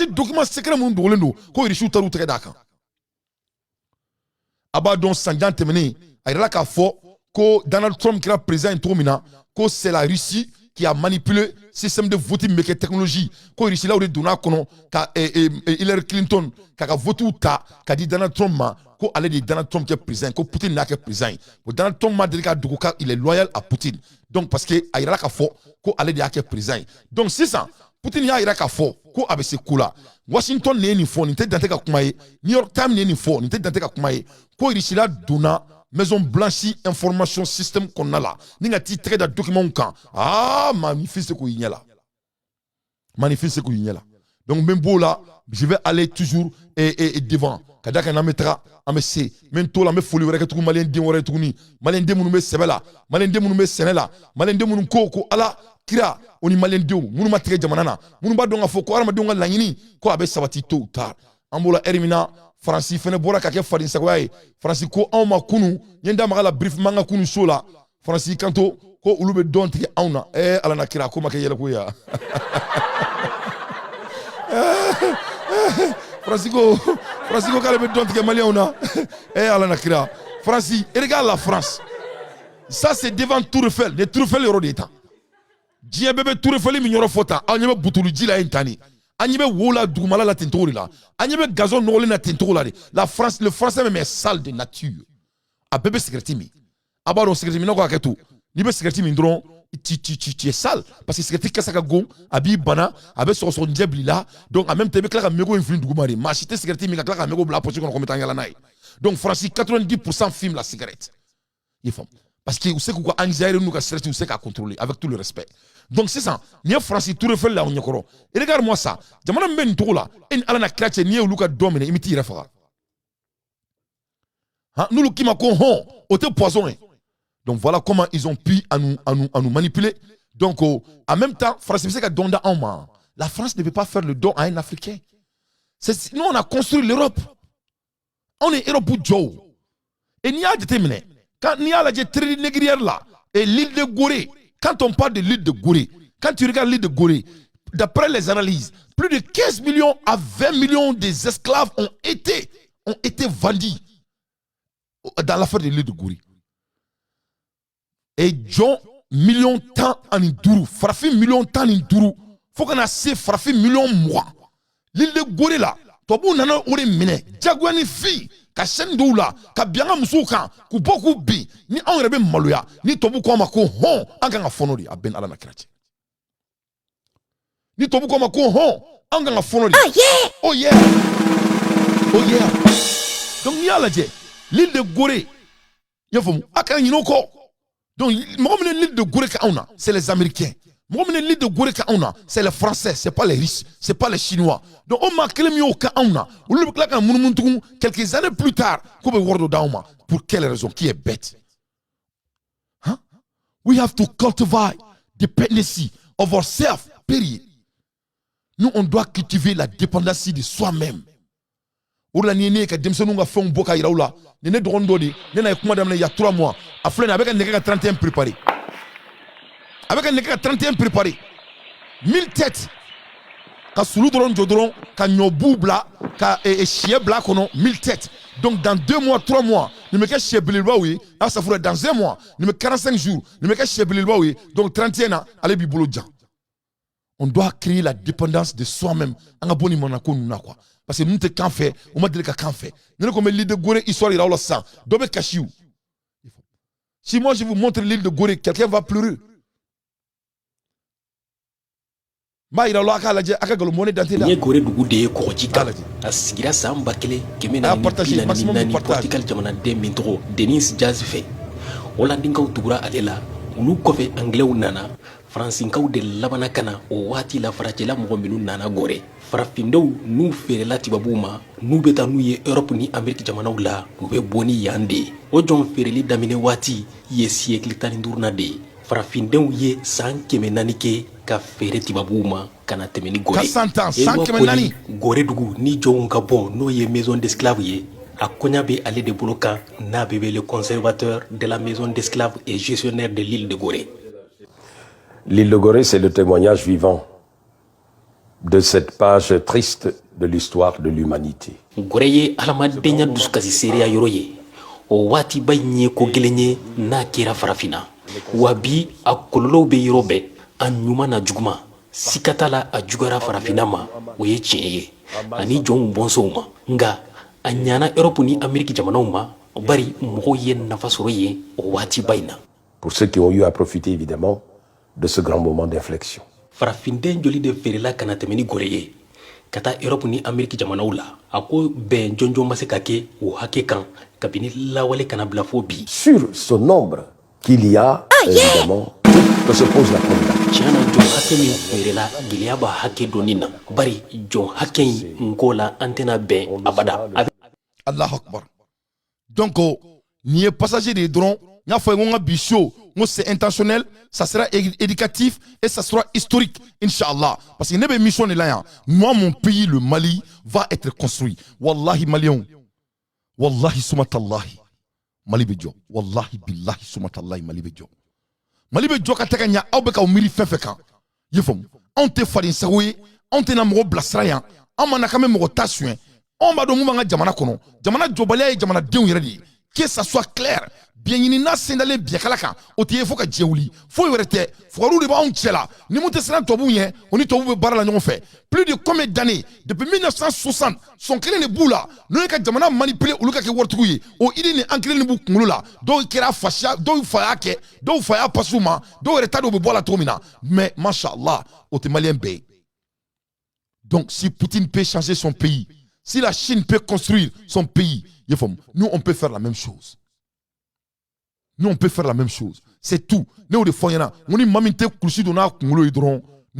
A: document secret mon dolendo, ko irishu taru très d'accord. Aba don sanjan temene, ayra ka fo que Donald Trump qui est président Trumina, que c'est la Russie qui a manipulé le système de voting mais technologie. Que Russie là où Donald Hillary Clinton qui a voté ou ta, qui a dit Donald Trump que allait dire Donald Trump qui est président, que Poutine n'a que président. Que Donald Trump m'a dit qu'il est loyal à Poutine. Donc parce que il y a fort que allait dire qu'il est président. Donc c'est ça. Poutine y a fort que avec ces coups là. Washington n'est ni fort, ni tête dans tes New York Times n'est ni fort, ni tête dans tes que Russie là Donald Maison Blanchie Information System qu'on a là. Ninga titre de document quand. Ah, magnifique ce qu'il y a là. Magnifique ce qu'il y a là. Donc, même beau là, je vais aller toujours et devant. Kadaka na metra, amese. Même tout là, me folie, on va retrouver malien de on va retrouver. Malien de mon me sebela. Malien de mon me senela. Malien de mon koko ala kira. On y malien de ou. Mon matre jamanana. Mon ba donga foko, arma donga langini. Ko abe sabati tôt ou tard. Ambola erimina. Francis fene bora kake fadin sakwaye Francis ko awma kunu yenda magala brief manga kunu sola Francis kanto ko ulube don tike awna ala na kira ko make yela ko ya Francis ko kale be don tike mali awna ala na kira Francis regarde la France ça c'est devant Tour Eiffel les Tour Eiffel euro d'état Dieu bébé Tour Eiffel mi nyoro fota anyebe butulu jila intani Agnebe wola doumala la tentori là. Agnebe gazon nolé na tentori là. La France, le français même est sale de nature. A bébé secrétimi. Aba don secrétimi non quoi que tout. Ni be secrétimi ndron tu es sale parce que secrétimi kasaka gon abi bana abe son diable là. Donc en même temps kla ka mego influence doumari. Machité secrétimi ka kla ka mego bla poche qu'on commettant yala nai. Donc France 90% fume la cigarette. Il faut parce que vous savez quoi anxiété nous ka stress vous savez qu'à contrôler avec tout le respect. Donc c'est ça. Ni Francis Tour Eiffel là on yokoro. Et regarde-moi ça. Jamana mben to là. En ala na krache ni uluka domine imiti refa. Hein? Nous, le Kimako, on était poison. Hein? Donc voilà comment ils ont pu à nous manipuler. Donc en même temps, la France ne peut pas faire le don à un Africain. Nous, on a construit l'Europe. On est Europe pour Joe. Et n'y a déterminé. Quand il y a la négrière là, et l'île de Gorée, quand on parle de l'île de Gorée, quand tu regardes l'île de Gorée, d'après les analyses, plus de 15 millions à 20 millions des esclaves ont été vendus dans l'affaire de l'île de Gorée. Et John, millions de temps en Induru, Frafi millions de temps en Induru, faut qu'on a assez Frafi millions de mois. L'île de Gorée là, Tobu nana ore mine, Diagouani fi, ka sendo là, ka bianga musuka, ku boku bi, ni on rebe maluya, ni Tobu kwa mako hon, anga fonori, a ben ala na krache. Ni Tobu kwa mako hon, anga fonori.
B: Oh yeah!
A: Oh yeah! Oh yeah! Donc ni ala je, l'île de Gorée, yafum, aka yinoko. Donc, l'île de Gorée, c'est les Américains. L'île de Gorée, c'est les Français, c'est pas les riches, c'est pas les Chinois. Donc, on m'a créé au Kauna. Quelques années plus tard, pour quelle raison? Qui est bête? Huh? We have to cultivate dependency of ourselves. Period. Nous, on doit cultiver la dépendance de soi-même. Oula niene ka demsonu nga fon boka iraoula nene drondoli nena kuma damne il y a 3 mois a flena avec un nègre 31 préparé avec un nègre 31 préparé 1000 têtes ka sulu dron jodron ka nyobubla ka chiebla kono 1000 têtes. Donc dans 2 mois 3 mois ne me cache chiebelwa oui ça ferait dans 1 mois ne me 45 jours ne me cache chiebelwa oui donc 31 ans allez bibolo djan. On doit créer la dépendance de soi-même anga boni monako nuna quoi. Parce que nous te qu'en fait, on m'a dit qu'en fait. Nous comme l'île de Gorée, histoire ira au sang. Dobe cachiou. Si moi je vous montre l'île de Gorée, quelqu'un va pleurer. Ma ira lo aka laje aka galo monnaie dentelle.
E: Ni Gorée dugu de kojika. Asigira samba kele kemena ni
A: partager maximum de partage.
E: Portugal jamana de mintro Denis Jazz fait. Holandinga utugura alela. Ulu kofe anglais nana. Francinkaw de labana kana o wati la farajela mɔgɔ minnu nana Gorée. Farafindew n'u feerela tibabuw ma n'u bɛ taa n'u ye Europe ni Amérique jamanaw la u bɛ bɔ ni yan de. O jɔn feereli daminɛ waati ye siècle 15 de ye. Farafindenw ye san 400 kɛ ka feere tibabuw ma kana tɛmɛ ni Gorée.
A: 100 ans, 100
E: Gorée dugu ni jɔnw ka bɔ n'o ye maison d'esclaves ye. A konya be ale de bolo kan n'a bɛ le conservateur de la maison d'esclaves et gestionnaire de l'île de Gorée.
F: L'île de Gorée, c'est le témoignage vivant de cette page triste de l'histoire de l'humanité.
E: Gorée alamadenya duskasi seria yoroye. O wati baynye ko gelenye na kira farafina. Wabi a kololo be yorobe anyuma na juguma. Sikatala a jugara farafina ma oye tieye. Ani jon bonso ma. Nga anyana Europe ni Amérique jamanaw ma bari mo ye nafa soroye o wati bayna.
F: Pour ceux qui ont eu à profiter évidemment de ce grand moment d'inflexion.
E: Farafinden joli de ferela kana temeni Gorée kata Europe ni Amérique jamanaw la ako ben jonjo masekake o hake kan kabini lawale kana blafo bi.
F: Sur ce nombre qu'il y a évidemment que se pose la première.
E: Tiana jon hake ni ferela gilia ba hake donina bari jon hake ngola antena ben abada.
A: Allah Akbar. Donc ni passager des drones n'a fait un bichot. C'est intentionnel, ça sera éducatif et ça sera historique, Inch'Allah. Parce que n'est pas mission de là. Moi, mon pays, le Mali, va être construit. Wallahi Malion. Wallahi sumatallahi. Mali bejo. Wallahi billahi sumatallahi Mali bejo. Mali bejo katakanya aubeka umiri fefeka. Yefom. On te farin saoué, on te namoro blasrayan, on manakame moro tasuen, on va domu manga jamana kono. Jamana jobalia et jamana deun yeredi. Que ça soit clair. Bien yinina sendale bien kalaka otiye foka djeuli fo yorete foru de ba on tchela ni monte sera tobu yen oni tobu be bara la ñon fait plus de combien d'années depuis 1960 son créé ne boula no ka jamana manipuler uluka ke wortugu yi o idi ni ankle ni bu kungulu la do kera fasha do faya ke do faya pasuma do reta do be bola tomina mais machallah o te malien be. Donc si Poutine peut changer son pays, si la Chine peut construire son pays, nous on peut faire la même chose. Nous, on peut faire la même chose. C'est tout. Nous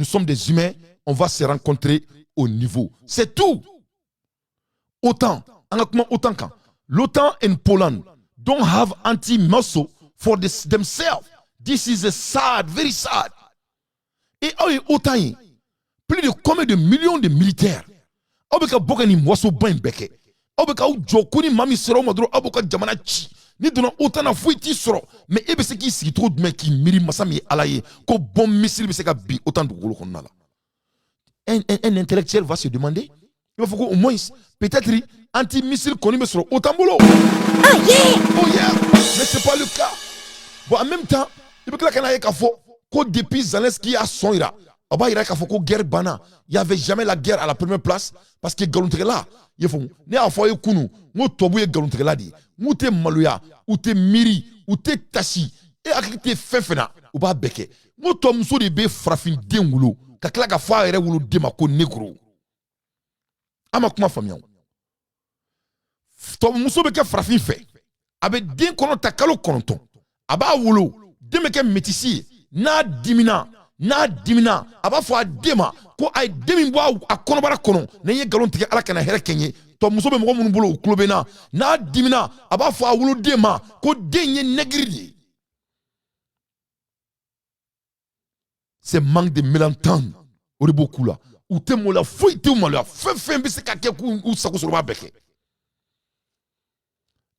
A: sommes des humains. On va se rencontrer au niveau. C'est tout. Autant. Autant quand l'OTAN and Poland don't have anti-missile for themselves. This is a sad, very sad. Et OTAN, plus de combien de millions de militaires? Obeka boka ni mwaso bain beke. Obeka ou joko ni mami sero madro aboka jamana chi. Ni dona OTAN na fouiti soro. Mais ebe se ki si trop de qui miri masami alaye ko bon missile be se ka bi OTAN de golo konna la. Un intellectuel va se demander, il faut qu'au moins, peut-être, anti-missile qu'on sur autant boulot.
B: Oh yeah!
A: Oh yeah! Mais ce n'est pas le cas. Bon, en même temps, il faut que depuis Zelensky a son ira, il y a une guerre bana. Il n'y avait jamais la guerre à la première place parce que Galuntre là, il faut, ne a foyer kunu, nous tobouye Galuntre là dit, nous te maluya, ou te miri, ou te tachi, et à qui te fefena, ou pas beke. Nous tombe sur des bé frafin dengulo. Kakla ka fa ere wulu de mako negro ama kuma famiya to muso be ke frafin fe abe den kono ta kalo konton aba wulu de me ke metisi na dimina aba fo adema ko ay demi bo a kono bara kono ne ye galon tige ala kana here kenye to muso be mo mun bolo klobena na dimina aba fo wulu dema ko denye negri. C'est manque de mélantan. Au beaucoup là. Ou te mola fouille te mola. Fin bise kake ou sako sur ba beke.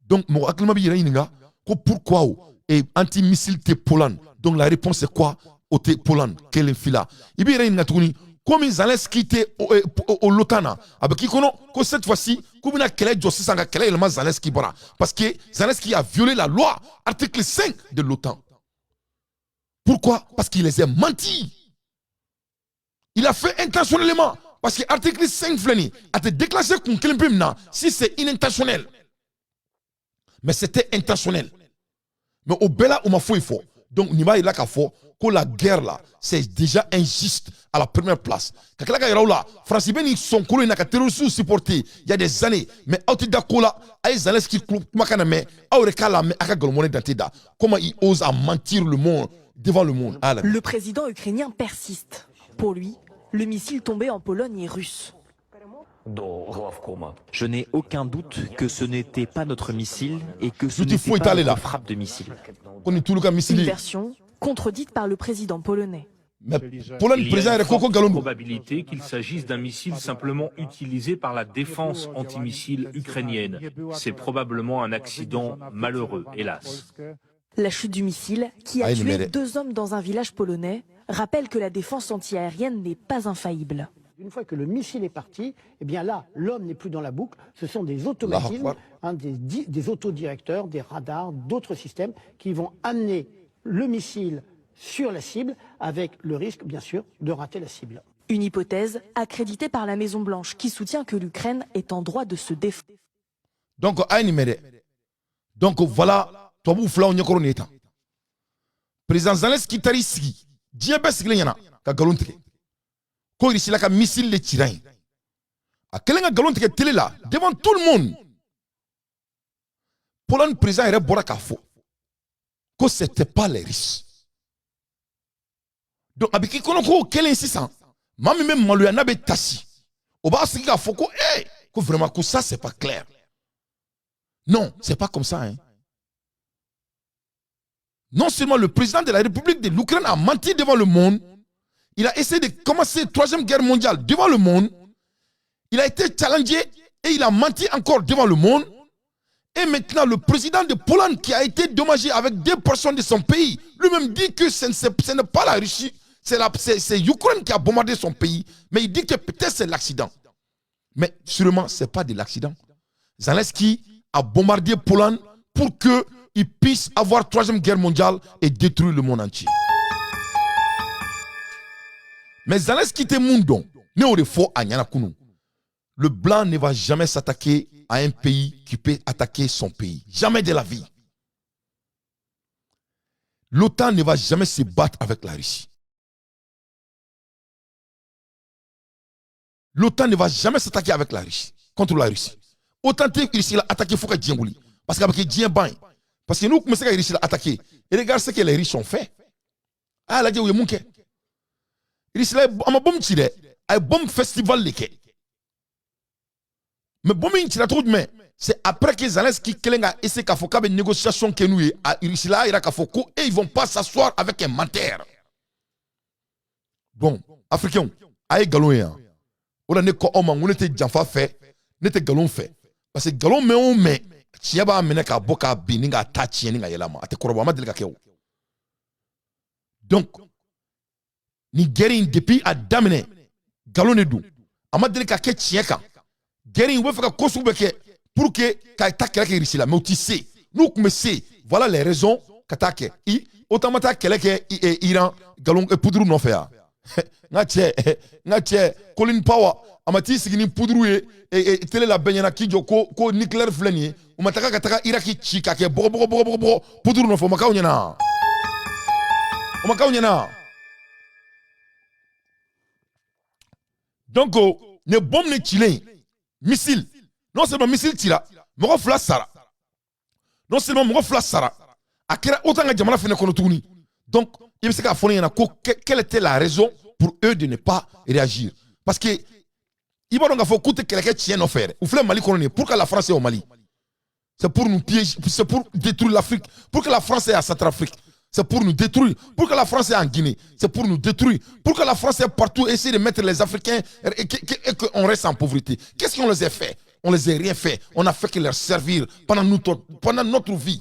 A: Donc mon akilma bi yinga ko pourquoi et anti-missile te Poland. Donc la réponse c'est quoi? Au te Poland quel fila. Ibi yinga tuni comme Zelensky te au l'OTAN avec qui kono ko cette fois-ci comme na kele josi sanga kele elma Zelensky bara parce que Zelensky a violé la loi article 5 de l'OTAN. Pourquoi? Parce qu'il les a menti. Il a fait intentionnellement. Parce que l'article 5 a été déclenché contre quelqu'un si c'est inintentionnel. Mais c'était intentionnel. Mais au Bela, on m'a fait fort. Donc, il y a que la guerre là, c'est déjà injuste à la première place. Quand la guerre là, Francis Ben, ils sont collés, ils ont terroristes supportés il y a des années. Mais au d'accord là, ils allaient ce qui mais comment ils osent mentir le monde devant le monde.
G: Le président ukrainien persiste. Pour lui, le missile tombé en Pologne est russe.
H: Je n'ai aucun doute que ce n'était pas notre missile et que ce n'était pas une frappe de missile.
G: Une version contredite par le président polonais.
I: Il y a une forte probabilité qu'il s'agisse d'un missile simplement utilisé par la défense antimissile ukrainienne. C'est probablement un accident malheureux, hélas.
G: La chute du missile, qui a tué 2 hommes dans un village polonais, rappelle que la défense antiaérienne n'est pas infaillible.
J: Une fois que le missile est parti, eh bien là, l'homme n'est plus dans la boucle. Ce sont des automatismes, des autodirecteurs, des radars, d'autres systèmes qui vont amener le missile sur la cible avec le risque, bien sûr, de rater la cible.
G: Une hypothèse accréditée par la Maison-Blanche qui soutient que l'Ukraine est en droit de se défendre.
A: Donc voilà, toi vous flaw nyakoro neta. Président Zelensky tariski, diabes glenyana ka galontre. Ko irisila ka missile le tirain. A kelenga galontre télé là devant tout le monde. Poland président era boraka fo. Que c'était pas les riches. Donc avec kono ko kelen 600. Mami même maluya na be tachi. Oba siki ka fo ko ko vraiment que ça c'est pas clair. Non, c'est pas comme ça hein. Non seulement le président de la République de l'Ukraine a menti devant le monde, il a essayé de commencer la 3e guerre mondiale devant le monde, il a été challengé et il a menti encore devant le monde. Et maintenant, le président de Pologne qui a été dommagé avec 2% de son pays, lui-même dit que ce n'est pas la Russie, c'est l'Ukraine qui a bombardé son pays, mais il dit que peut-être c'est l'accident. Mais sûrement, ce n'est pas de l'accident. Zelensky a bombardé Pologne pour qu'il puisse avoir 3e guerre mondiale et détruire le monde entier. Mais Zelensky te mundon, ne ore fo anyana kunu. Le blanc ne va jamais s'attaquer à un pays qui peut attaquer son pays. Jamais de la vie. L'OTAN ne va jamais se battre avec la Russie. L'OTAN ne va jamais s'attaquer avec la Russie, contre la Russie. Autant que la Russie a attaqué Fouka Djembouli. Parce qu'avec Djembain, parce que nous, comme ça, la Russie a attaqué. Et regarde ce que les riches ont fait. Ah, la Djembouli, il y a mon Russie a un bon tiré, un bon festival. Mais bon, il y a trop de mains. C'est après que Zelensky a essayé de faire une négociation que nous avons et ils vont pas s'asseoir avec un menteur. Bon, Africains, aïe galon on a ko oma on était janfa fait, n'était galon fait. Parce que galon mais on met, tiaba amena ka boka bininga tachi ninga yelama, ate koroba ma delika keo. Donc, ni guérin depuis à damene, galon ne dou. Ama delika ke tieka. Guérin ou faire kosu beke pour que ta keleke ici là, mais tu sais, nous comme c'est, voilà les raisons qu'attaque. Automata keleke Iran galon et poudrou non fait. Ngache Colin Power amati sigini poudrou et télé la benyana kijo ko nucléaire fleni ou mataka kataka iraki chika ke bo poudrou non fait makao nyana. Donc ne bombe ne chilin missile non seulement missile tira moko flash sara non seulement moko flash sara akira autant nga jamana fene kono tuguni. Donc il me sait qu'à fond quelle était la raison pour eux de ne pas réagir. Parce que il va donc faut coûter quelqu'un tient nos faire. Ou fait Mali colonie pour que la France est au Mali. C'est pour nous piéger, c'est pour détruire l'Afrique. Pour que la France est à Centrafrique. C'est pour nous détruire. Pour que la France est en Guinée. C'est pour nous détruire. Pour que la France est partout, essayer de mettre les Africains et qu'on reste en pauvreté. Qu'est-ce qu'on les a fait? On les a rien fait. On a fait que leur servir pendant notre vie.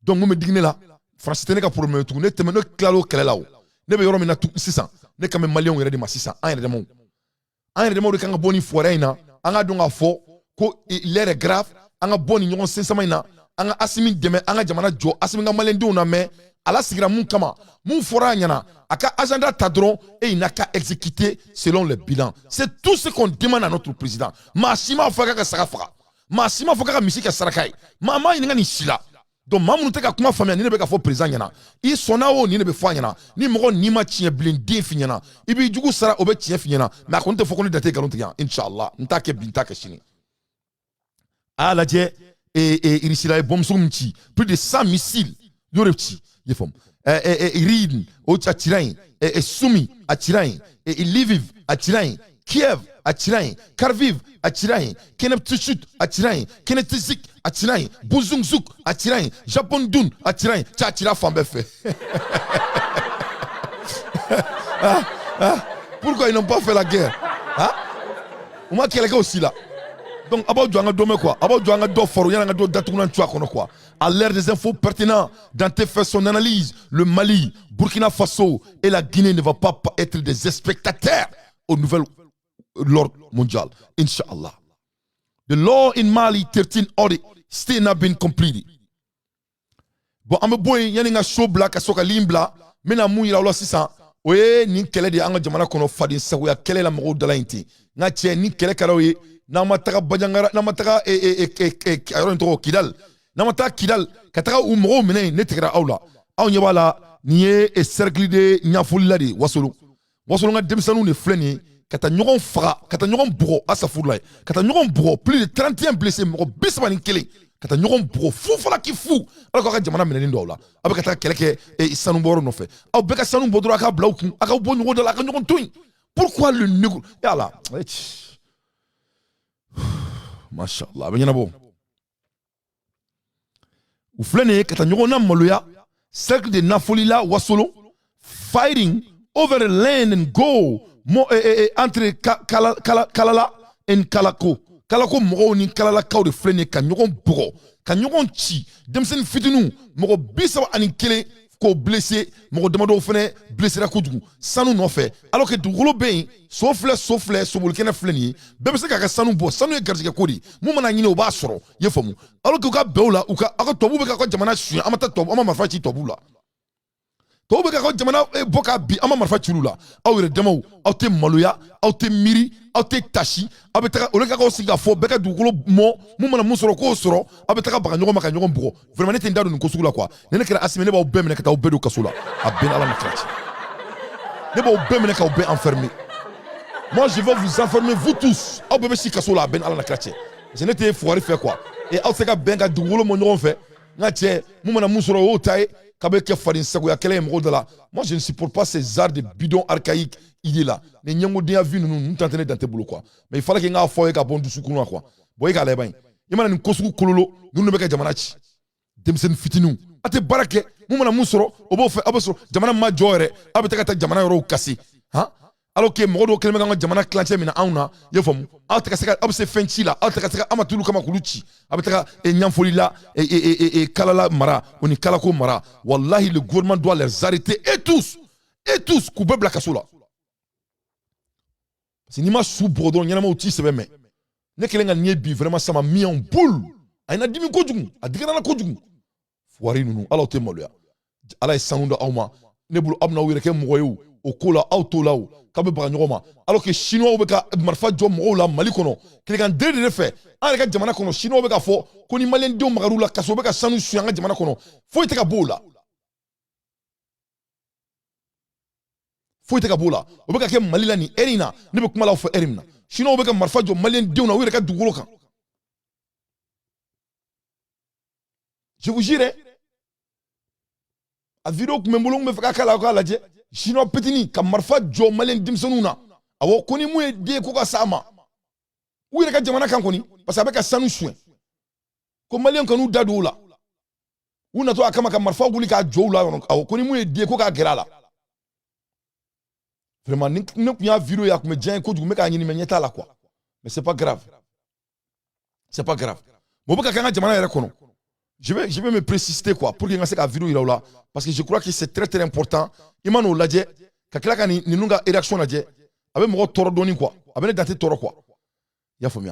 A: Donc, nous me disons là, France n'est pas pour me tourner, tu me dis claro qu'elle est là. Ne be yoro mina tu 600 ne kame malion yere de ma 600 an yere de mo de kanga boni forêt na anga donga fo ko l'air grave anga boni nyon 500 na anga asimi deme anga jamana jo asimi nga malen na me ala sigira mun kama mun fora nyana aka agenda tadron et il n'a qu'à exécuter selon le bilan. C'est tout ce qu'on demande à notre président. Massima faka ka sarafa massima faka ka misika sarakai mama inga ni sila. Donc mamu nuteka kuma famille ni ne be ka fo président nyana I sona o ni ne be fo nyana ni mo ni ma tien blindé finyana ibi jugu sara obe tien finyana na ko nte fo ko ni date galon tiya inshallah ntake bintake shini ala je et irisila e bom sumti plus de 100 missiles yorepti yefom Irin o tirain et Sumi a tirain et Lviv a tirain Kiev a tirain Kharkiv a tirain Keneptchut a tirain Kenetizik a tirain Buzungzuk a tirain Japondun a tirain cha tira fambe fait. Pourquoi ils n'ont pas fait la guerre? On m'a quelqu'un aussi là. Donc about douanga dome quoi? About douanga do foro yana do datunan tua kono quoi? À l'ère des infos pertinents, Dante fait son analyse. Le Mali, Burkina Faso et la Guinée ne vont pas être des spectateurs au nouvel Lord mondial, inshallah. The law in Mali 13 audit still not been completed. Bon, I'm a boy, yaninga show black asoka limbla, mena mouira ola sisa, oye, ni kele de anga jamana kono fadin sa, oya kele la moro de la inti. Nga che, ni kele karawe, namataka bajangara, namataka Kidal, namataka Kidal, kataka umro mene, netekra aula. Au nyabala, niye e cercle de nyafuladi, wasolo. Wasolo nga demsanu ne fleni, kata nyoron fra, kata nyoron bro, asa foulay, kata nyoron bro, plus de 31 blessés, moro bisman kele, kata nyoron bro, fou fala ki fou, alors que jamana meneni ndo la, abe kata keleke e sanu boro no fe, au beka sanu bodro aka blauku, aka bon nyoron de la, aka nyoron twin. Pourquoi le négro, ya la, mashallah, ben bon. Ou flene, kata nyoron na maloya, cercle de Nafolila, wasolo, fighting over the land and go. Entre Kalala et Kalako. Kalako moro ni Kalala kao de flene kanyoron bro. Kanyoron chi. Demsen fitinu. Moro bisa ani kele ko blessé. Moro demando fene blessé la koudou. Sanu no fait. Alors que du rouleau ben, sofle, sobulkene fleni. Bebese kaka sanu bo. Sanu e garjike kodi. Moumana nyine oba soro. Yefomu. Alors que uka beola, uka tobu beka kwa jamana shuya. Amata tobu, ama marfachi tobu la. Tobe ka jamana boka bi ama marfa chulula awre demo awte maluya awte miri awte tashi abetaka oleka ko singa fo beka dugolo mo mumana musoro ko soro abetaka baka nyogo maka nyogo bugo vraiment nete ndadu nkosula quoi nene kera asimene ba obemene kata obedo kasula aben ala nakrati ne ba obemene ka obe enfermé. Moi je vais vous enfermer vous tous au bébé si kasula aben ala nakrati je n'étais foiré faire quoi et awseka benga dugolo mo nyogo fait ngache mumana musoro o taye. Moi, je ne supporte pas ces arts de bidons archaïques. Il est là. Mais il y a vu nous tenter dans tes boulots quoi. Mais il fallait qu'il y ait un foyer qui a bon du quoi. boy ka leba i mana ni kosugu kololo nunu be ka jamana ci demsen fitinu ate barake mu mana mun soro o bo fe abaso jamana ma jore abete ka ta jamana yoro kasi ha alors que mogo do kelme ka jamana clanche mina auna ye fomu ate ka seka abse fenchi la ate ka seka amatulu kama kuluchi abete ka nyamfoli la kalala mara oni kalako mara wallahi le gouvernement doit les arrêter et tous couper la kasola c'est ni ma sous brodon nyama outi sebe me ne kelenga nie bi vraiment ça m'a mis en boule aina dimi ko jugu adigana na ko jugu wari nunu ala te moloya ala sanunda awma ne bulu amna wire ke moyo o kola auto law kabe ba nyoma alors que chinois be ka marfa jo mo la mali kono kelenga de fait ala ka jamana kono chinois be ka fo ko ni malen do magaru la kaso be ka sanu suanga jamana kono fo ite ka bola o be ka ke mali la ni erina ne be kuma la fo erimna chinois be ka marfa jo malen do na wire ka dugolo kan je vous jure a vidéo kuma mbolo me faka kala ko laje chinois petini ka marfa jo malen dimsonuna awo koni mu e de ko ka sama wire ka jamana kan koni parce que avec sanu soin ko malen kanu dadu la una to akama ka marfa guli ka jo la awo koni mu e de ko ka gerala vraiment ne kunya vidéo ya kuma jen ko du me ka nyini me nyeta la quoi mais c'est pas grave mo be ka kanga jamana yere kono je vais me préciser quoi pour que ngase ka vidéo là parce que je crois que c'est très très important imano laje ka kila ka ni nunga réaction laje abe mo toro doni quoi abe ne date toro quoi ya fo mia